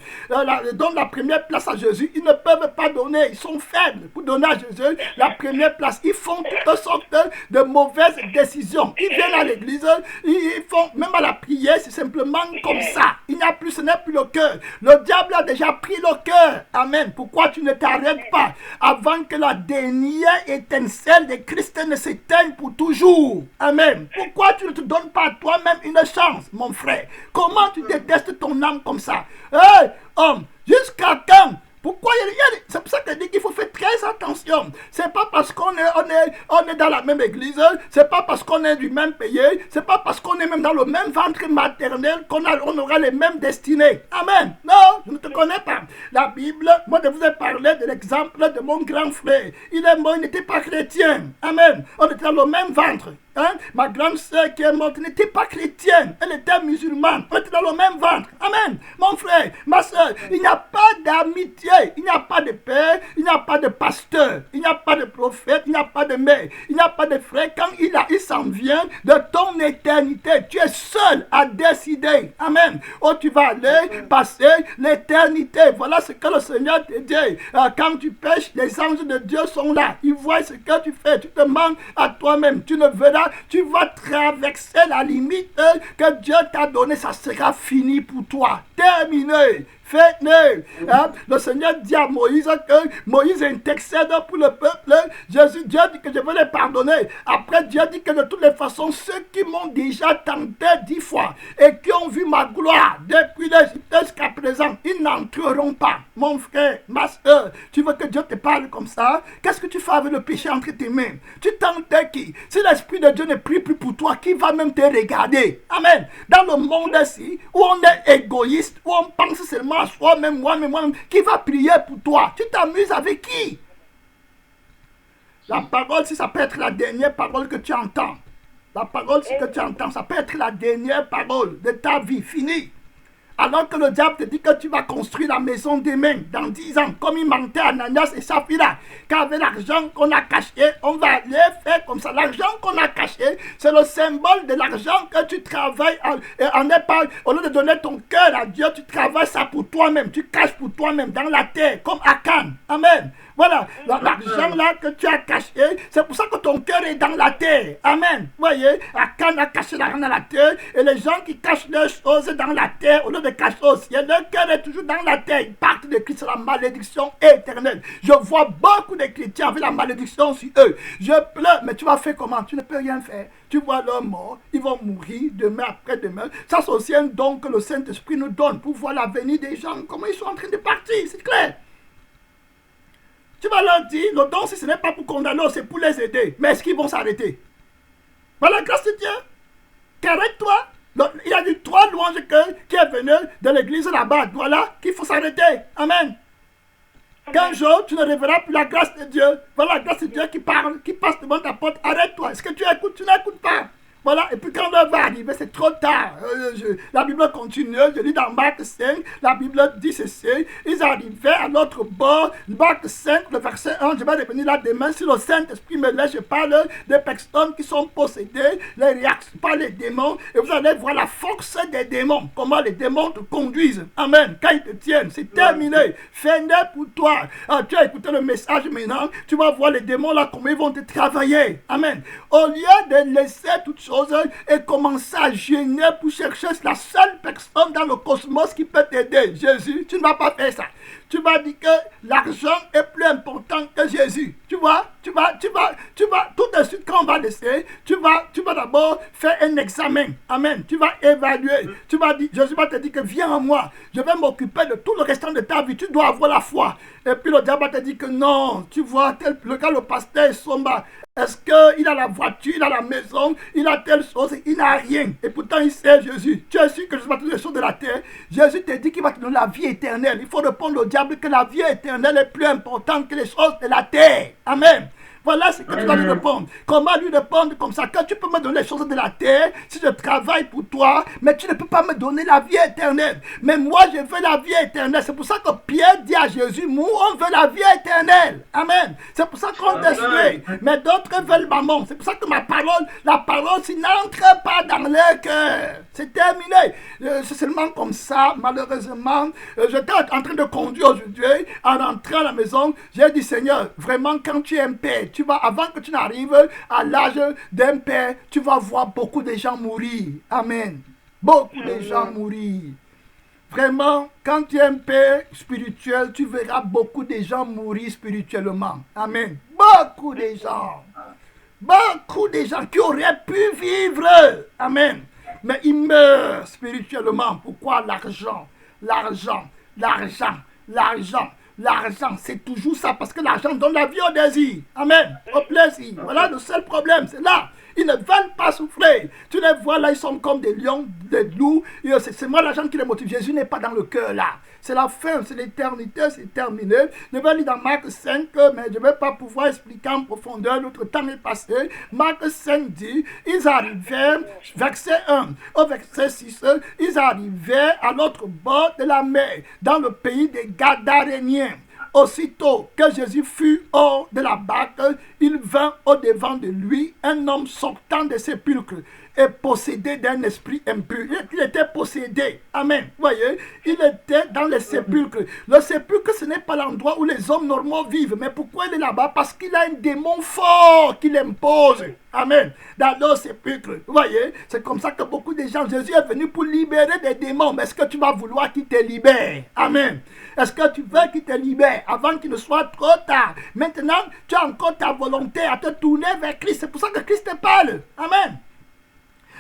S1: Donne la première place à Jésus. Ils ne peuvent pas donner. Ils sont faibles pour donner à Jésus la première place. Ils font toutes sortes de mauvaises décisions. Ils viennent à l'église. Ils font, même à la prière, c'est simplement comme ça. Il n'y a plus, ce n'est plus le cœur. Le diable a déjà pris le cœur. Amen. Pourquoi tu ne t'arrêtes pas avant que la dernière étincelle de Christ ne s'éteigne pour toujours? Amen. Pourquoi tu ne te donnes pas à toi-même une chance, mon frère? Comment tu détestes ton âme comme ça? Hey, homme, jusqu'à quand? Pourquoi c'est pour ça que je dis qu'il faut faire très attention. C'est pas parce qu'on est dans la même église, c'est pas parce qu'on est du même pays, c'est pas parce qu'on est même dans le même ventre maternel qu'on aura les mêmes destinées. Amen. Non, je ne te connais pas. La Bible, moi je vous ai parlé de l'exemple de mon grand frère. Il est mort, il n'était pas chrétien. Amen. On était dans le même ventre. Hein? Ma grande soeur qui est morte n'était pas chrétienne, elle était musulmane. On était dans le même ventre. Amen. Mon frère, ma soeur, il n'y a pas d'amitié, il n'y a pas de père, il n'y a pas de pasteur, il n'y a pas de prophète, il n'y a pas de mère, il n'y a pas de frère. Quand il s'en vient de ton éternité, tu es seul à décider. Amen. Où tu vas aller passer l'éternité. Voilà ce que le Seigneur te dit. Quand tu pêches, les anges de Dieu sont là. Ils voient ce que tu fais. Tu te manques à toi-même. Tu ne verras. Tu vas traverser la limite que Dieu t'a donnée. Ça sera fini pour toi. Terminé. Faites-le. Hein? Le Seigneur dit à Moïse que Moïse intercède pour le peuple. Dieu dit que je vais les pardonner. Après, Dieu dit que de toutes les façons, ceux qui m'ont déjà tenté 10 fois et qui ont vu ma gloire depuis l'Égypte jusqu'à présent, ils n'entreront pas. Mon frère, ma soeur, tu veux que Dieu te parle comme ça? Qu'est-ce que tu fais avec le péché entre tes mains? Tu tentes qui? Si l'Esprit de Dieu ne prie plus pour toi, qui va même te regarder? Amen. Dans le monde ici, où on est égoïste, où on pense seulement toi, soi-même, moi-même, qui va prier pour toi? Tu t'amuses avec qui? La parole, si ça peut être la dernière parole que tu entends. La parole, si que tu entends, ça peut être la dernière parole de ta vie, finie. Alors que le diable te dit que tu vas construire la maison demain, dans 10 ans, comme il mentait à Ananias et Saphira, qu'avec l'argent qu'on a caché, on va aller faire comme ça. L'argent qu'on a caché, c'est le symbole de l'argent que tu travailles en épargne. Au lieu de donner ton cœur à Dieu, tu travailles ça pour toi-même, tu caches pour toi-même dans la terre, comme Akan. Amen. Voilà, l'argent là que tu as caché, c'est pour ça que ton cœur est dans la terre. Amen. Vous voyez, Akan a caché l'argent dans la terre, et les gens qui cachent leurs choses dans la terre, au lieu de cacher au ciel, leur cœur est toujours dans la terre. Ils partent de Christ, c'est la malédiction éternelle. Je vois beaucoup de chrétiens avec la malédiction sur eux. Je pleure, mais tu vas faire comment? Tu ne peux rien faire. Tu vois leur mort, ils vont mourir demain, après-demain. Ça, c'est aussi un don que le Saint-Esprit nous donne pour voir l'avenir des gens, comment ils sont en train de partir, c'est clair. Tu vas leur dire, le don, si ce n'est pas pour condamner, c'est pour les aider. Mais est-ce qu'ils vont s'arrêter? Par la grâce de Dieu, qu'arrête-toi. Il y a eu 3 louanges qui est venu de l'église là-bas. Voilà, qu'il faut s'arrêter. Amen. Qu'un jour, tu ne reverras plus la grâce de Dieu. Voilà la grâce de Dieu qui parle, qui passe devant ta porte. Arrête-toi. Est-ce que tu écoutes? Tu n'écoutes pas. Voilà, et puis quand l'heure va arriver, c'est trop tard. La Bible continue, je lis dans Marc 5, la Bible dit ceci, ils arrivaient à l'autre bord, Marc 5, le verset 1, je vais revenir là demain, si le Saint-Esprit me laisse, je parle des personnes qui sont possédées, les réactions par les démons, et vous allez voir la force des démons, comment les démons te conduisent. Amen, quand ils te tiennent, c'est terminé, fini pour toi. Tu as écouté le message maintenant, tu vas voir les démons là, comment ils vont te travailler. Amen. Au lieu de laisser toutes choses et commencer à gêner pour chercher la seule personne dans le cosmos qui peut t'aider. Jésus, tu ne vas pas faire ça. Tu vas dire que l'argent est plus important que Jésus. Tu vas, tout de suite quand on va laisser, tu vas d'abord faire un examen. Amen. Tu vas évaluer. Tu vas dire, Jésus va te dire que viens à moi. Je vais m'occuper de tout le restant de ta vie. Tu dois avoir la foi. Et puis le diable va te dire que non, tu vois, le pasteur est sombre. Est-ce qu'il a la voiture, il a la maison, il a telle chose, il n'a rien. Et pourtant il sait Jésus. Tu es sûr que Jésus va te donner les choses de la terre. Jésus te dit qu'il va te donner la vie éternelle. Il faut répondre au diable que la vie éternelle est plus importante que les choses de la terre. Amen. Voilà ce que tu vas lui répondre. Comment lui répondre comme ça? Quand tu peux me donner les choses de la terre, si je travaille pour toi, mais tu ne peux pas me donner la vie éternelle. Mais moi, je veux la vie éternelle. C'est pour ça que Pierre dit à Jésus, nous, on veut la vie éternelle. Amen. C'est pour ça qu'on détruit. Mais d'autres veulent maman. C'est pour ça que la parole, s'il n'entre pas dans leur cœur, c'est terminé. C'est seulement comme ça, malheureusement. J'étais en train de conduire aujourd'hui. En rentrant à la maison, j'ai dit, Seigneur, vraiment, quand tu es un père, avant que tu n'arrives à l'âge d'un père, tu vas voir beaucoup de gens mourir. Amen. Beaucoup de gens mourir. Vraiment, quand tu es un père spirituel, tu verras beaucoup de gens mourir spirituellement. Amen. Beaucoup de gens. Beaucoup de gens qui auraient pu vivre. Amen. Mais ils meurent spirituellement. Pourquoi? L'argent. L'argent, c'est toujours ça, parce que l'argent donne la vie au désir. Amen. Au plaisir. Voilà le seul problème, c'est là. Ils ne veulent pas souffrir. Tu les vois là, ils sont comme des lions, des loups. C'est moi l'argent qui les motive. Jésus n'est pas dans le cœur là. C'est la fin, c'est l'éternité, c'est terminé. Je vais lire dans Marc 5, mais je ne vais pas pouvoir expliquer en profondeur. Notre temps est passé. Marc 5 dit, ils arrivaient, verset 1 au verset 6, ils arrivaient à l'autre bord de la mer, dans le pays des Gadaréniens. Aussitôt que Jésus fut hors de la barque, il vint au-devant de lui un homme sortant des sépulcres et possédé d'un esprit impur. Il était possédé. Amen. Vous voyez, il était dans les sépulcres. Le sépulcre, ce n'est pas l'endroit où les hommes normaux vivent. Mais pourquoi il est là-bas? Parce qu'il a un démon fort qui l'impose. Amen. Dans le sépulcre. Vous voyez, c'est comme ça que beaucoup de gens, Jésus est venu pour libérer des démons. Mais est-ce que tu vas vouloir qu'il te libère? Amen. Est-ce que tu veux qu'il te libère avant qu'il ne soit trop tard? Maintenant, tu as encore ta volonté à te tourner vers Christ. C'est pour ça que Christ te parle. Amen.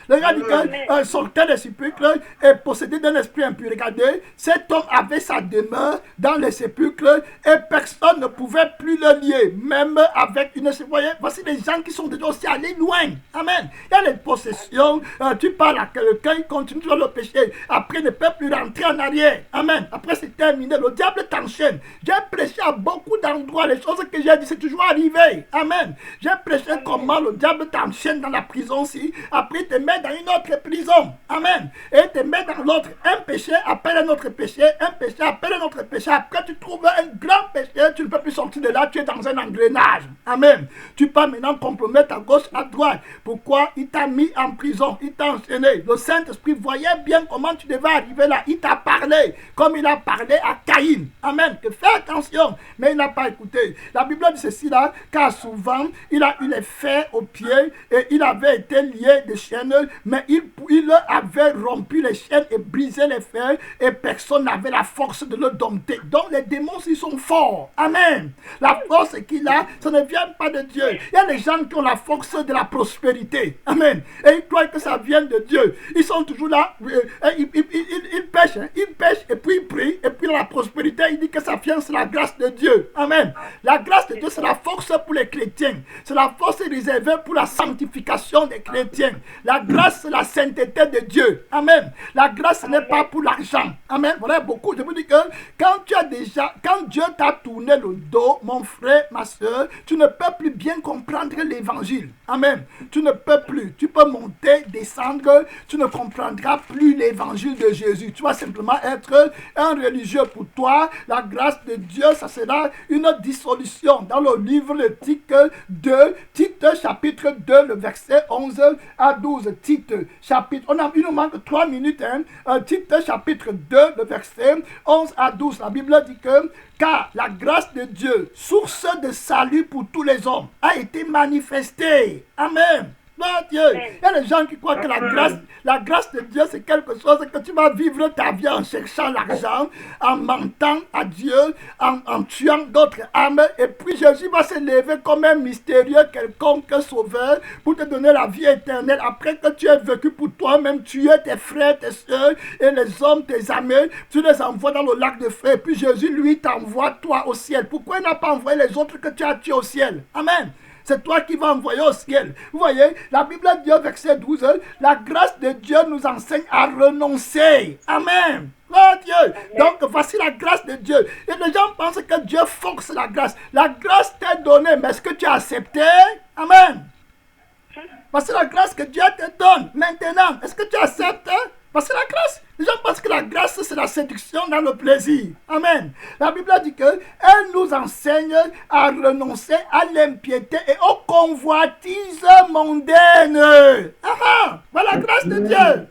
S1: Le gars dit que sortait des sépulcres et possédait d'un esprit impur. Regardez, cet homme avait sa demeure dans les sépulcres et personne ne pouvait plus le lier, même avec une... Vous voyez, voici des gens qui sont déjà aussi allés loin. Amen. Il y a les possessions, tu parles à quelqu'un, il continue sur le péché. Après, il ne peut plus rentrer en arrière. Amen. Après, c'est terminé. Le diable t'enchaîne. J'ai prêché à beaucoup d'endroits. Les choses que j'ai dit, c'est toujours arrivé. Amen. J'ai prêché comment le diable t'enchaîne dans la prison-ci. Après, il te met dans une autre prison. Amen. Et il te met dans l'autre. Un péché appelle un autre péché. Un péché appelle un autre péché. Après, tu trouves un grand péché. Tu ne peux plus sortir de là. Tu es dans un engrenage. Amen. Tu peux maintenant compromettre à gauche, à droite. Pourquoi? Il t'a mis en prison. Il t'a enchaîné. Le Saint-Esprit voyait bien comment tu devais arriver là. Il t'a parlé comme il a parlé à Caïn. Amen. Que fais attention. Mais il n'a pas écouté. La Bible dit ceci là, car souvent, il a eu les fers aux pieds et il avait été lié de chaînes, mais il avait rompu les chaînes et brisé les fers et personne n'avait la force de le dompter. Donc les démons, ils sont forts. Amen. La force qu'il a, ça ne vient pas de Dieu. Il y a des gens qui ont la force de la prospérité. Amen. Et ils croient que ça vient de Dieu. Ils sont toujours là, ils pêchent, ils pêchent et puis ils prient. Et puis la prospérité, il dit que ça vient, c'est la grâce de Dieu. Amen. La grâce de Dieu, c'est la force pour les chrétiens. C'est la force réservée pour la sanctification des chrétiens. La grâce, c'est la sainteté de Dieu. Amen. La grâce, ce n'est pas pour l'argent. Amen. Voilà beaucoup. Je vous dis que quand Dieu t'a tourné le dos, mon frère, ma soeur, tu ne peux plus bien comprendre l'évangile. Amen. Tu ne peux plus. Tu peux monter, descendre. Tu ne comprendras plus l'évangile de Jésus. Tu vas simplement être un religieux pour toi. La grâce de Dieu, ça sera une dissolution. Dans le livre de Tite 2, Tite chapitre 2, le verset 11 à 12. Tite chapitre, il nous manque 3 minutes. Tite chapitre 2, le verset 11 à 12. La Bible dit que car la grâce de Dieu, source de salut pour tous les hommes, a été manifestée. Amen. Dieu. Il y a des gens qui croient que la grâce de Dieu, c'est quelque chose que tu vas vivre ta vie en cherchant l'argent, en mentant à Dieu, en tuant d'autres âmes. Et puis Jésus va se lever comme un mystérieux quelconque sauveur pour te donner la vie éternelle. Après que tu aies vécu pour toi-même, tuer tes frères, tes soeurs et les hommes, tes amis, tu les envoies dans le lac de feu. Et puis Jésus, lui, t'envoie toi au ciel. Pourquoi il n'a pas envoyé les autres que tu as tués au ciel? Amen. C'est toi qui vas envoyer au ciel. Vous voyez, la Bible dit au verset 12, la grâce de Dieu nous enseigne à renoncer. Amen. Oh Dieu. Donc voici la grâce de Dieu. Et les gens pensent que Dieu force la grâce. La grâce t'est donnée, mais est-ce que tu as accepté? Amen. Voici la grâce que Dieu te donne. Maintenant, est-ce que tu acceptes? Voici la grâce. Les gens pensent que la grâce, c'est la séduction dans le plaisir. Amen. La Bible dit qu'elle nous enseigne à renoncer à l'impiété et aux convoitises mondaines. Voilà la grâce de Dieu.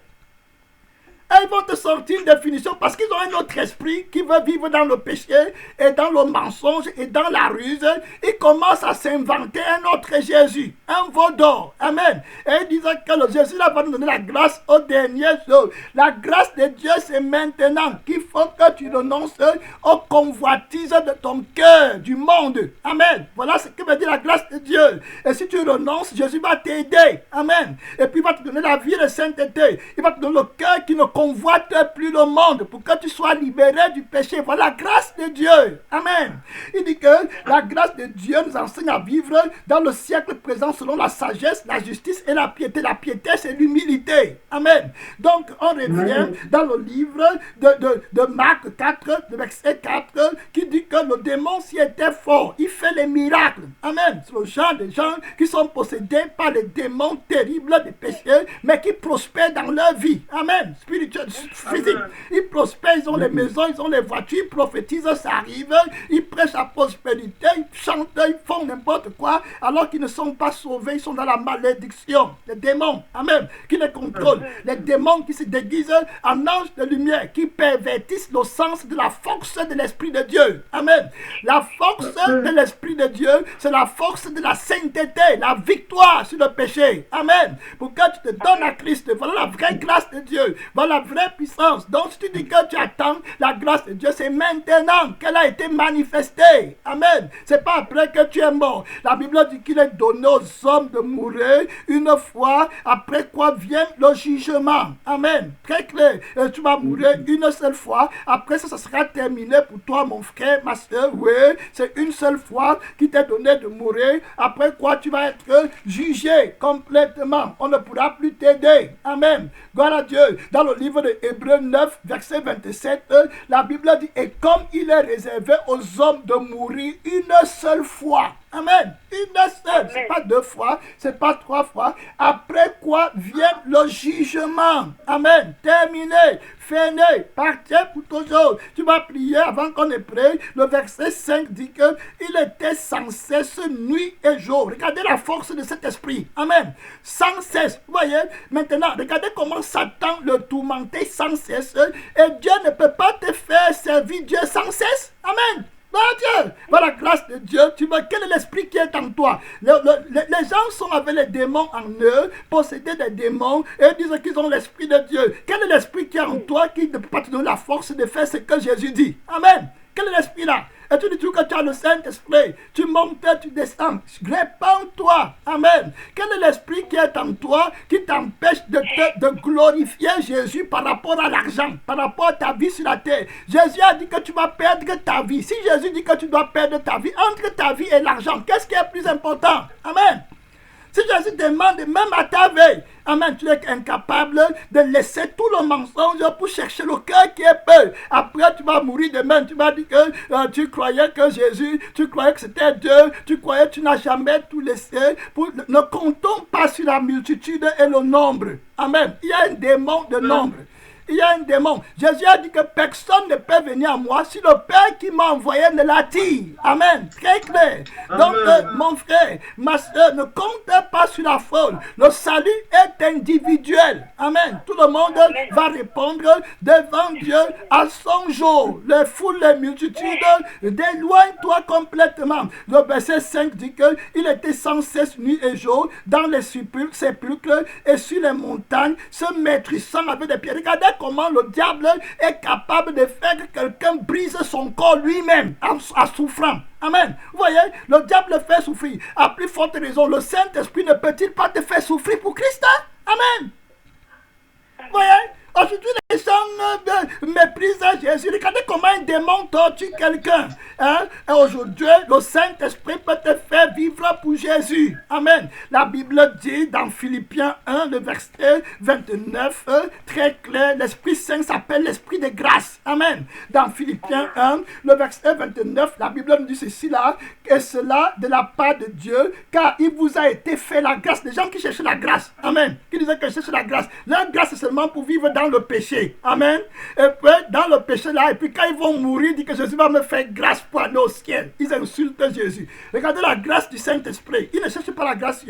S1: Et ils vont te sortir une définition parce qu'ils ont un autre esprit qui veut vivre dans le péché et dans le mensonge et dans la ruse. Ils commencent à s'inventer un autre Jésus, un veau d'or. Amen. Et ils disent que le Jésus là va nous donner la grâce au dernier jour. La grâce de Dieu, c'est maintenant qu'il faut que tu renonces aux convoitises de ton cœur, du monde. Amen. Voilà ce que veut dire la grâce de Dieu. Et si tu renonces, Jésus va t'aider. Amen. Et puis il va te donner la vie de sainteté. Il va te donner le cœur qui ne convoite plus le monde pour que tu sois libéré du péché. Voilà la grâce de Dieu. Amen. Il dit que la grâce de Dieu nous enseigne à vivre dans le siècle présent selon la sagesse, la justice et la piété. La piété, c'est l'humilité. Amen. Donc, on revient dans le livre de Marc 4, le verset 4, qui dit que le démon s'y était fort. Il fait les miracles. Amen. C'est le genre de gens qui sont possédés par les démons terribles des péchés, mais qui prospèrent dans leur vie. Amen. Spirituel, physique. Ils prospèrent, ils ont les maisons, ils ont les voitures, ils prophétisent, ça arrive, ils prêchent la prospérité, ils chantent, ils font n'importe quoi, alors qu'ils ne sont pas sauvés, ils sont dans la malédiction. Les démons, amen, qui les contrôlent. Les démons qui se déguisent en anges de lumière, qui pervertissent le sens de la force de l'Esprit de Dieu. Amen. La force de l'Esprit de Dieu, c'est la force de la sainteté, la victoire sur le péché. Amen. Pour que tu te donnes à Christ, voilà la vraie grâce de Dieu. Voilà la vraie puissance. Donc si tu dis que tu attends la grâce de Dieu, c'est maintenant qu'elle a été manifestée. Amen. C'est pas après que tu es mort. La Bible dit qu'il est donné aux hommes de mourir une fois, après quoi vient le jugement. Amen. Très clair. Tu vas mourir une seule fois. Après ça sera terminé pour toi, mon frère, ma soeur. Oui, c'est une seule fois qui t'est donné de mourir. Après quoi tu vas être jugé complètement. On ne pourra plus t'aider. Amen. Gloire à Dieu. Dans le livre de Hébreux 9, verset 27, la Bible dit, et comme il est réservé aux hommes de mourir une seule fois. Amen. Une seule. C'est pas deux fois, c'est pas trois fois. Après quoi vient le jugement. Amen. Terminé. Fini. Partez pour toujours. Tu vas prier avant qu'on ait prié. Le verset 5 dit que il était sans cesse nuit et jour. Regardez la force de cet esprit. Amen. Sans cesse. Vous voyez, maintenant, regardez comment Satan le tourmentait sans cesse. Et Dieu ne peut pas te faire servir Dieu sans cesse. Amen. Dieu, par la grâce de Dieu, tu vois quel est l'esprit qui est en toi. Les gens sont avec les démons en eux, possédés des démons, et disent qu'ils ont l'esprit de Dieu. Quel est l'esprit qui est en toi qui ne peut pas te donner la force de faire ce que Jésus dit? Amen. Quel est l'esprit là? Et tu dis toujours que tu as le Saint-Esprit. Tu montes, tu descends. Répands-toi. Amen. Quel est l'esprit qui est en toi qui t'empêche de glorifier Jésus par rapport à l'argent, par rapport à ta vie sur la terre? Jésus a dit que tu vas perdre ta vie. Si Jésus dit que tu dois perdre ta vie, entre ta vie et l'argent, qu'est-ce qui est plus important? Amen. Si Jésus demande même à ta veille, amen, tu es incapable de laisser tout le mensonge pour chercher le cœur qui est peur. Après, tu vas mourir demain. Tu vas dire que tu croyais que Jésus, tu croyais que c'était Dieu, tu croyais que tu n'as jamais tout laissé. Ne comptons pas sur la multitude et le nombre. Amen. Il y a un démon de nombre. Il y a un démon. Jésus a dit que personne ne peut venir à moi si le Père qui m'a envoyé ne l'attire. Amen. Très clair. Donc, mon frère, ma soeur, ne compte pas sur la foule. Le salut est individuel. Amen. Tout le monde va répondre devant Dieu à son jour. Les foules, les multitudes, déloigne-toi complètement. Le verset 5 dit qu'il était sans cesse nuit et jour dans les sépulcres et sur les montagnes, se maîtrisant avec des pieds. Regardez comment le diable est capable de faire que quelqu'un brise son corps lui-même en souffrant. Amen. Vous voyez, le diable le fait souffrir. À plus forte raison, le Saint-Esprit ne peut-il pas te faire souffrir pour Christ? Amen. Vous voyez, aujourd'hui les gens méprisent Jésus. Regardez comment un démon torture quelqu'un. Hein? Et aujourd'hui, le Saint-Esprit peut te faire vivre pour Jésus. Amen. La Bible dit dans Philippiens 1, le verset 29, très clair, l'Esprit Saint s'appelle l'Esprit de grâce. Amen. Dans Philippiens 1, le verset 29, la Bible nous dit ceci là, et cela de la part de Dieu, car il vous a été fait la grâce. Les gens qui cherchent la grâce. Amen. Qui disaient que cherchent la grâce. La grâce c'est seulement pour vivre dans le péché. Amen. Et puis, dans le péché là, et puis quand ils vont mourir, ils disent que Jésus va me faire grâce pour aller au ciel. Ils insultent Jésus. Regardez la grâce du Saint-Esprit. Ils ne cherchent pas la grâce.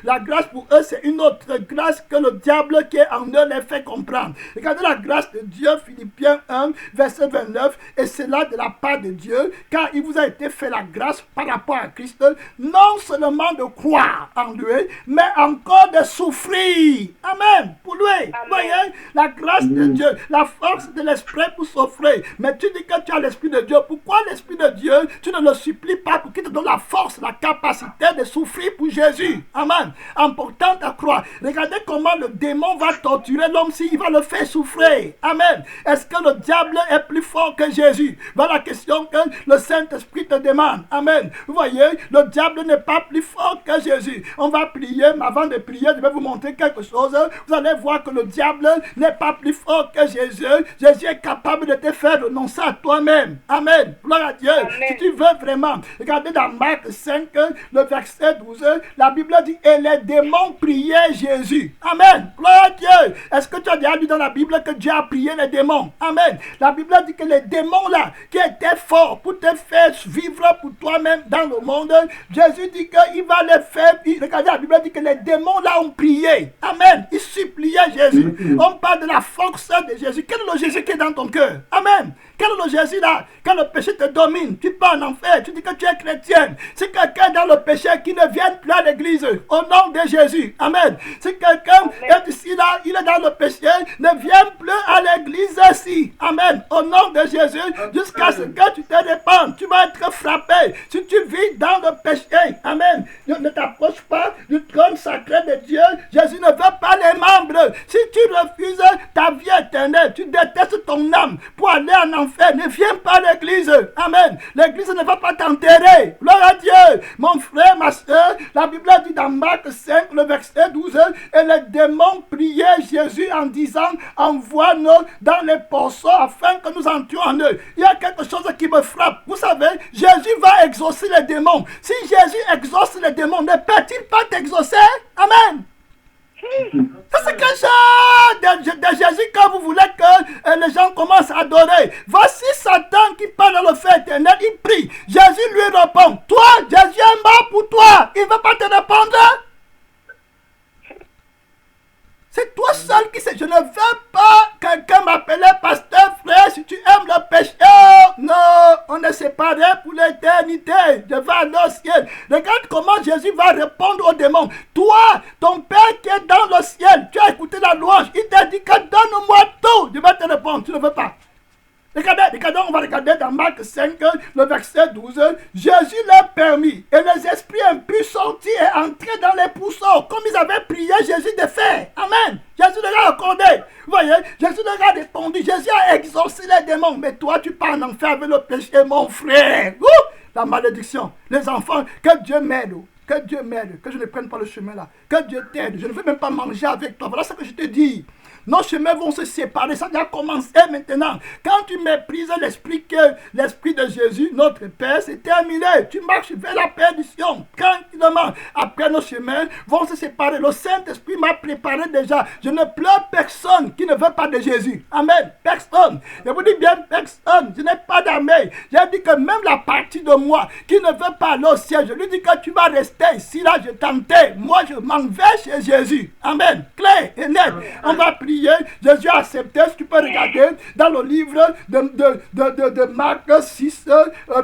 S1: La grâce pour eux, c'est une autre grâce que le diable qui est en eux les fait comprendre. Regardez la grâce de Dieu, Philippiens 1, verset 29. Et c'est là de la part de Dieu, car il vous a été fait la grâce par rapport à Christ, non seulement de croire en lui, mais encore de souffrir. Amen. Pour lui. Amen. Vous voyez, la grâce de Dieu, la force de l'Esprit pour souffrir. Mais tu dis que tu as l'Esprit de Dieu. Pourquoi l'Esprit de Dieu, tu ne le supplies pas pour qu'il te donne la force, la capacité de souffrir pour Jésus? Amen. Important à croire. Regardez comment le démon va torturer l'homme s'il va le faire souffrir. Amen. Est-ce que le diable est plus fort que Jésus? Voilà la question que le Saint-Esprit te demande. Amen. Vous voyez, le diable n'est pas plus fort que Jésus. On va prier, mais avant de prier, je vais vous montrer quelque chose. Vous allez voir que le diable n'est pas plus fort que Jésus. Jésus est capable de te faire renoncer à toi-même. Amen. Gloire à Dieu. Amen. Si tu veux vraiment, regardez dans Marc 5, le verset 12, la Bible dit, et les démons priaient Jésus. Amen. Gloire à Dieu. Est-ce que tu as déjà lu dans la Bible que Dieu a prié les démons? Amen. La Bible dit que les démons là, qui étaient forts pour te faire vivre pour toi-même dans le monde, Jésus dit qu'il va les faire. Regardez, la Bible dit que les démons là ont prié. Amen. Ils suppliaient Jésus. On parle de la force de Jésus. Quel est le Jésus qui est dans ton cœur? Amen. Quel est le Jésus là? Quand le péché te domine, tu pars en enfer, tu dis que tu es chrétien. Si quelqu'un est dans le péché, qui ne vienne plus à l'église, au nom de Jésus. Amen. Si quelqu'un est ici là, il est dans le péché, péché, ne viens plus à l'église ici. Amen. Au nom de Jésus, jusqu'à ce que tu te répandes, tu vas être frappé. Si tu vis dans le péché, amen, ne t'approche pas du trône sacré de Dieu. Jésus ne veut pas les membres. Si tu refuses ta vie éternelle, tu détestes ton âme pour aller en enfer, ne viens pas à l'église. Amen. L'église ne va pas t'enterrer. Gloire à Dieu. Mon frère, ma soeur, la Bible dit dans Marc 5, le verset 12, et les démons priaient Jésus en disant, envoie-nous dans les porceaux afin que nous entrions en eux. Il y a quelque chose qui me frappe. Vous savez, Jésus va exaucer les démons. Si Jésus exauce les démons, ne peut-il pas t'exaucer? Amen. C'est quelque chose de Jésus que vous voulez que les gens commencent à adorer. Voici Satan qui parle dans le feu éternel, il prie. Jésus lui répond, toi, Jésus est mort pour toi. Il ne va pas te répondre. C'est toi seul qui sais. Je ne veux pas quelqu'un m'appeler pasteur, frère, si tu aimes le péché. Non, on est séparés pour l'éternité. Je vais aller au ciel. Regarde comment Jésus va répondre aux démons. Toi, ton Père qui est dans le ciel, tu as écouté la louange. Il t'a dit que donne-moi tout. Je vais te répondre, tu ne veux pas. Regardez, on va regarder dans Marc 5, le verset 12. Jésus leur permis, et les esprits impurs sortis et entrés dans les pourceaux, comme ils avaient prié Jésus de faire. Amen. Jésus leur a accordé. Vous voyez, Jésus leur a répondu. Jésus a exorcé les démons. Mais toi, tu pars en enfer avec le péché, mon frère. La malédiction. Les enfants, que Dieu m'aide. Que Dieu m'aide. Que je ne prenne pas le chemin là. Que Dieu t'aide. Je ne veux même pas manger avec toi. Voilà ce que je te dis. Nos chemins vont se séparer, ça doit commencer maintenant. Quand tu méprises l'esprit de Jésus, notre Père, c'est terminé. Tu marches vers la perdition, tranquillement. Après, nos chemins vont se séparer. Le Saint-Esprit m'a préparé déjà. Je ne pleure personne qui ne veut pas de Jésus. Amen. Personne. Je vous dis bien personne. Je n'ai pas d'armée. J'ai dit que même la partie de moi qui ne veut pas aller au ciel, je lui dis que tu vas rester ici, là, je t'enterre. Moi, je m'en vais chez Jésus. Amen. Clair et net. On va prier. Jésus a accepté, si tu peux regarder dans le livre de Marc 6,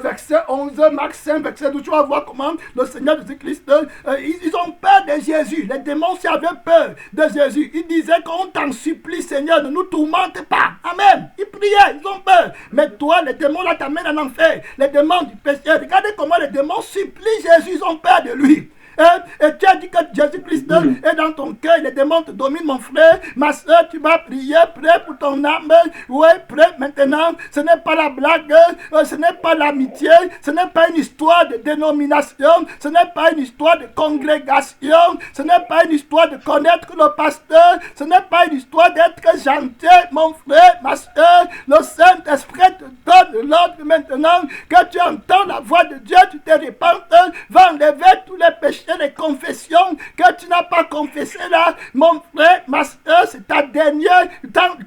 S1: verset 11, Marc 5, verset 12, tu vas voir comment le Seigneur Jésus-Christ, ils ont peur de Jésus. Les démons aussi avaient peur de Jésus. Ils disaient qu'on t'en supplie, Seigneur, ne nous tourmente pas. Amen. Ils priaient, ils ont peur. Mais toi, les démons là t'amènent en enfer. Les démons du péché. Regardez comment les démons supplient Jésus, ils ont peur de lui. Et tu as dit que Jésus-Christ est dans ton cœur, les démons te dominent, mon frère. Ma soeur, tu vas prier, prêt pour ton âme. Oui, prêt maintenant. Ce n'est pas la blague, ce n'est pas l'amitié, ce n'est pas une histoire de dénomination, ce n'est pas une histoire de congrégation, ce n'est pas une histoire de connaître le pasteur, ce n'est pas une histoire d'être gentil, mon frère, ma soeur. Le Saint-Esprit te donne l'ordre maintenant que tu entends la voix de Dieu, tu te répands, va enlever tous les péchés, les confessions que tu n'as pas confessées là, mon frère, ma soeur, c'est ta dernière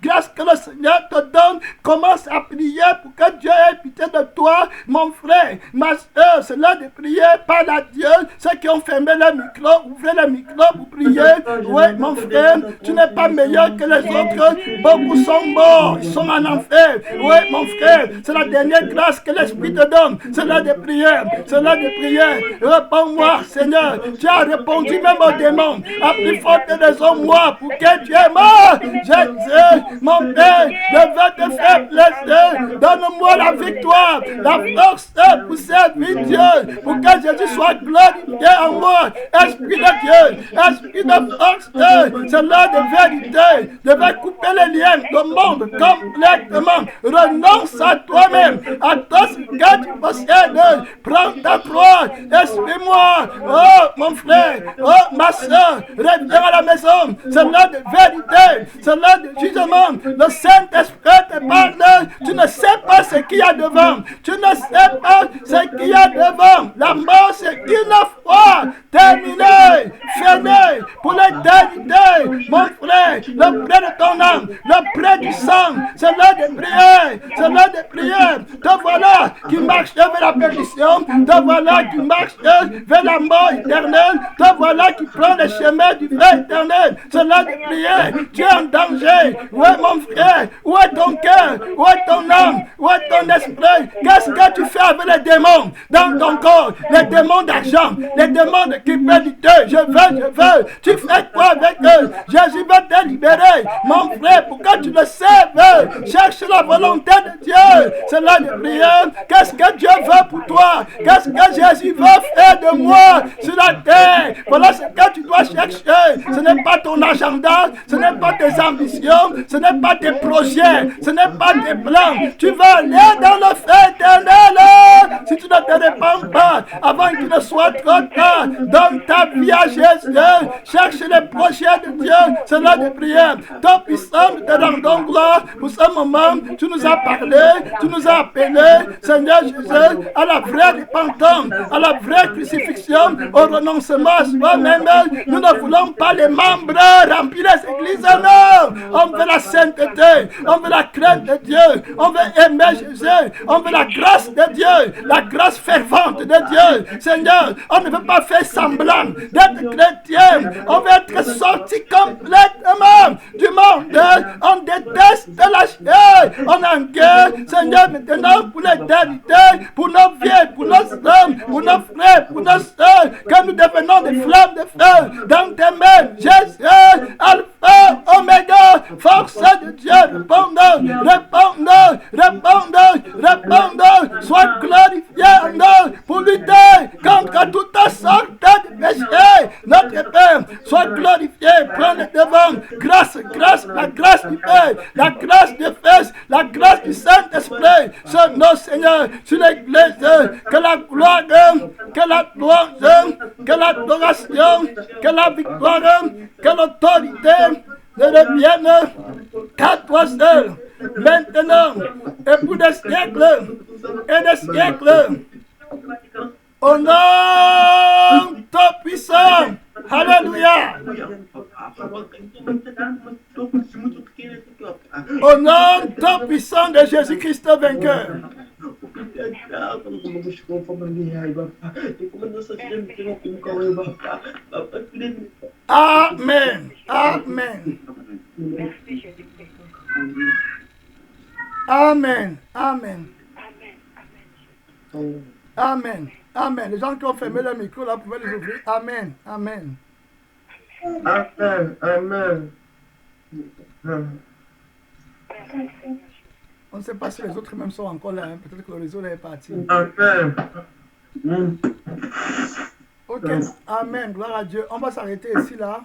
S1: grâce que le Seigneur te donne. Commence à prier pour que Dieu ait pitié de toi, mon frère, ma soeur. C'est l'heure de prier, parle à Dieu. Ceux qui ont fermé le micro, ouvrez le micro pour prier. Oui, mon frère, tu n'es pas meilleur que les autres. Beaucoup sont morts, ils sont en enfer. Oui, mon frère, c'est la dernière grâce que l'Esprit te donne. C'est l'heure de prière, c'est l'heure de prière. Réponds-moi, Seigneur. Tu as répondu même aux démons, à plus forte raison, moi, pour que tu es mort. Jésus, mon Père, je veux te faire plaisir. Donne-moi la victoire, la force pour servir Dieu, pour que Jésus soit glorifié en moi. Esprit de Dieu, esprit de force, c'est l'heure de vérité. Je vais couper les liens du monde complètement. Renonce à toi-même, à tout ce que tu possèdes. Prends ta croix, esprit-moi. Oh, mon frère, oh, ma soeur, reviens à la maison. C'est l'heure de vérité, c'est l'heure de jugement. Le Saint-Esprit te parle. Tu ne sais pas ce qu'il y a devant. Tu ne sais pas ce qu'il y a devant. La mort, c'est une fois terminé, fini pour l'éternité. Mon frère, le prêt de ton âme, le prêt du sang, c'est l'heure de prier, c'est l'heure de prier. Te voilà qui marche vers la perdition, te voilà qui marche vers la mort éternelle, te voilà qui prend le chemin du feu éternel. C'est l'heure de prier. Tu es en danger. Où est mon frère? Où est ton cœur? Où est ton âme? Où est ton esprit? Qu'est-ce que tu fais avec les démons dans ton corps? Les démons d'argent, les démons de cupidité. Je veux. Tu fais quoi avec eux. Jésus va te libérer. Mon frère, pourquoi tu le sais? Cherche la volonté de Dieu. C'est là de prière. Qu'est-ce que Dieu veut pour toi? Qu'est-ce que Jésus veut faire de moi sur la terre? Voilà ce que tu dois chercher. Ce n'est pas ton agenda, ce n'est pas tes ambitions, ce n'est pas tes projets, ce n'est pas tes plans. Tu vas aller dans le feu éternel. Si tu ne te répands pas avant qu'il ne soit trop tard, donne ta vie à Jésus. Cherche les projets de Dieu. C'est là de prière. Ton puissant, nous te rendons gloire pour ce moment. Tu nous as parlé, tu nous as appelé, Seigneur Jésus, à la vraie repentance, à la vraie crucifixion, au renoncement à soi-même. Nous ne voulons pas les membres remplis des églises, non. On veut la sainteté, on veut la crainte de Dieu, on veut aimer Jésus, on veut la grâce de Dieu, la grâce fervente de Dieu. Seigneur, on ne veut pas faire semblant d'être chrétien, on veut être sorti complètement du monde. On déteste la chair, on a en guerre, Seigneur, maintenant pour l'éternité, pour nos vies, pour nos hommes, pour nos frères, pour nos soeurs, que nous devenons des flammes de feu dans tes mains, Jésus, Alpha, Oméga, force de Dieu, répondons, répondons, répondons, répondons, sois glorifié en nous pour lutter contre toute sorte de péché. Notre Père, sois glorifié, prends le devant, grâce, grâce, la grâce du Père, la grâce du Fils, la grâce du Saint-Esprit, sur nos Seigneurs, sur l'Église, que la gloire, que la gloire, que l'adoration, que la victoire, que l'autorité ne revienne qu'à toi seul, maintenant et pour des siècles et des siècles. Au nom de puissant, alléluia. Au nom de puissant de Jésus-Christ vainqueur. Amen. Amen. Amen. Amen. Amen. Amen. Les gens qui ont fermé leur micro là pouvaient les ouvrir. Amen. Amen.
S2: Amen. Amen.
S1: On ne sait pas si les autres même sont encore là. Hein. Peut-être que le réseau là est parti.
S2: Amen.
S1: Ok. Amen. Gloire à Dieu. On va s'arrêter ici là.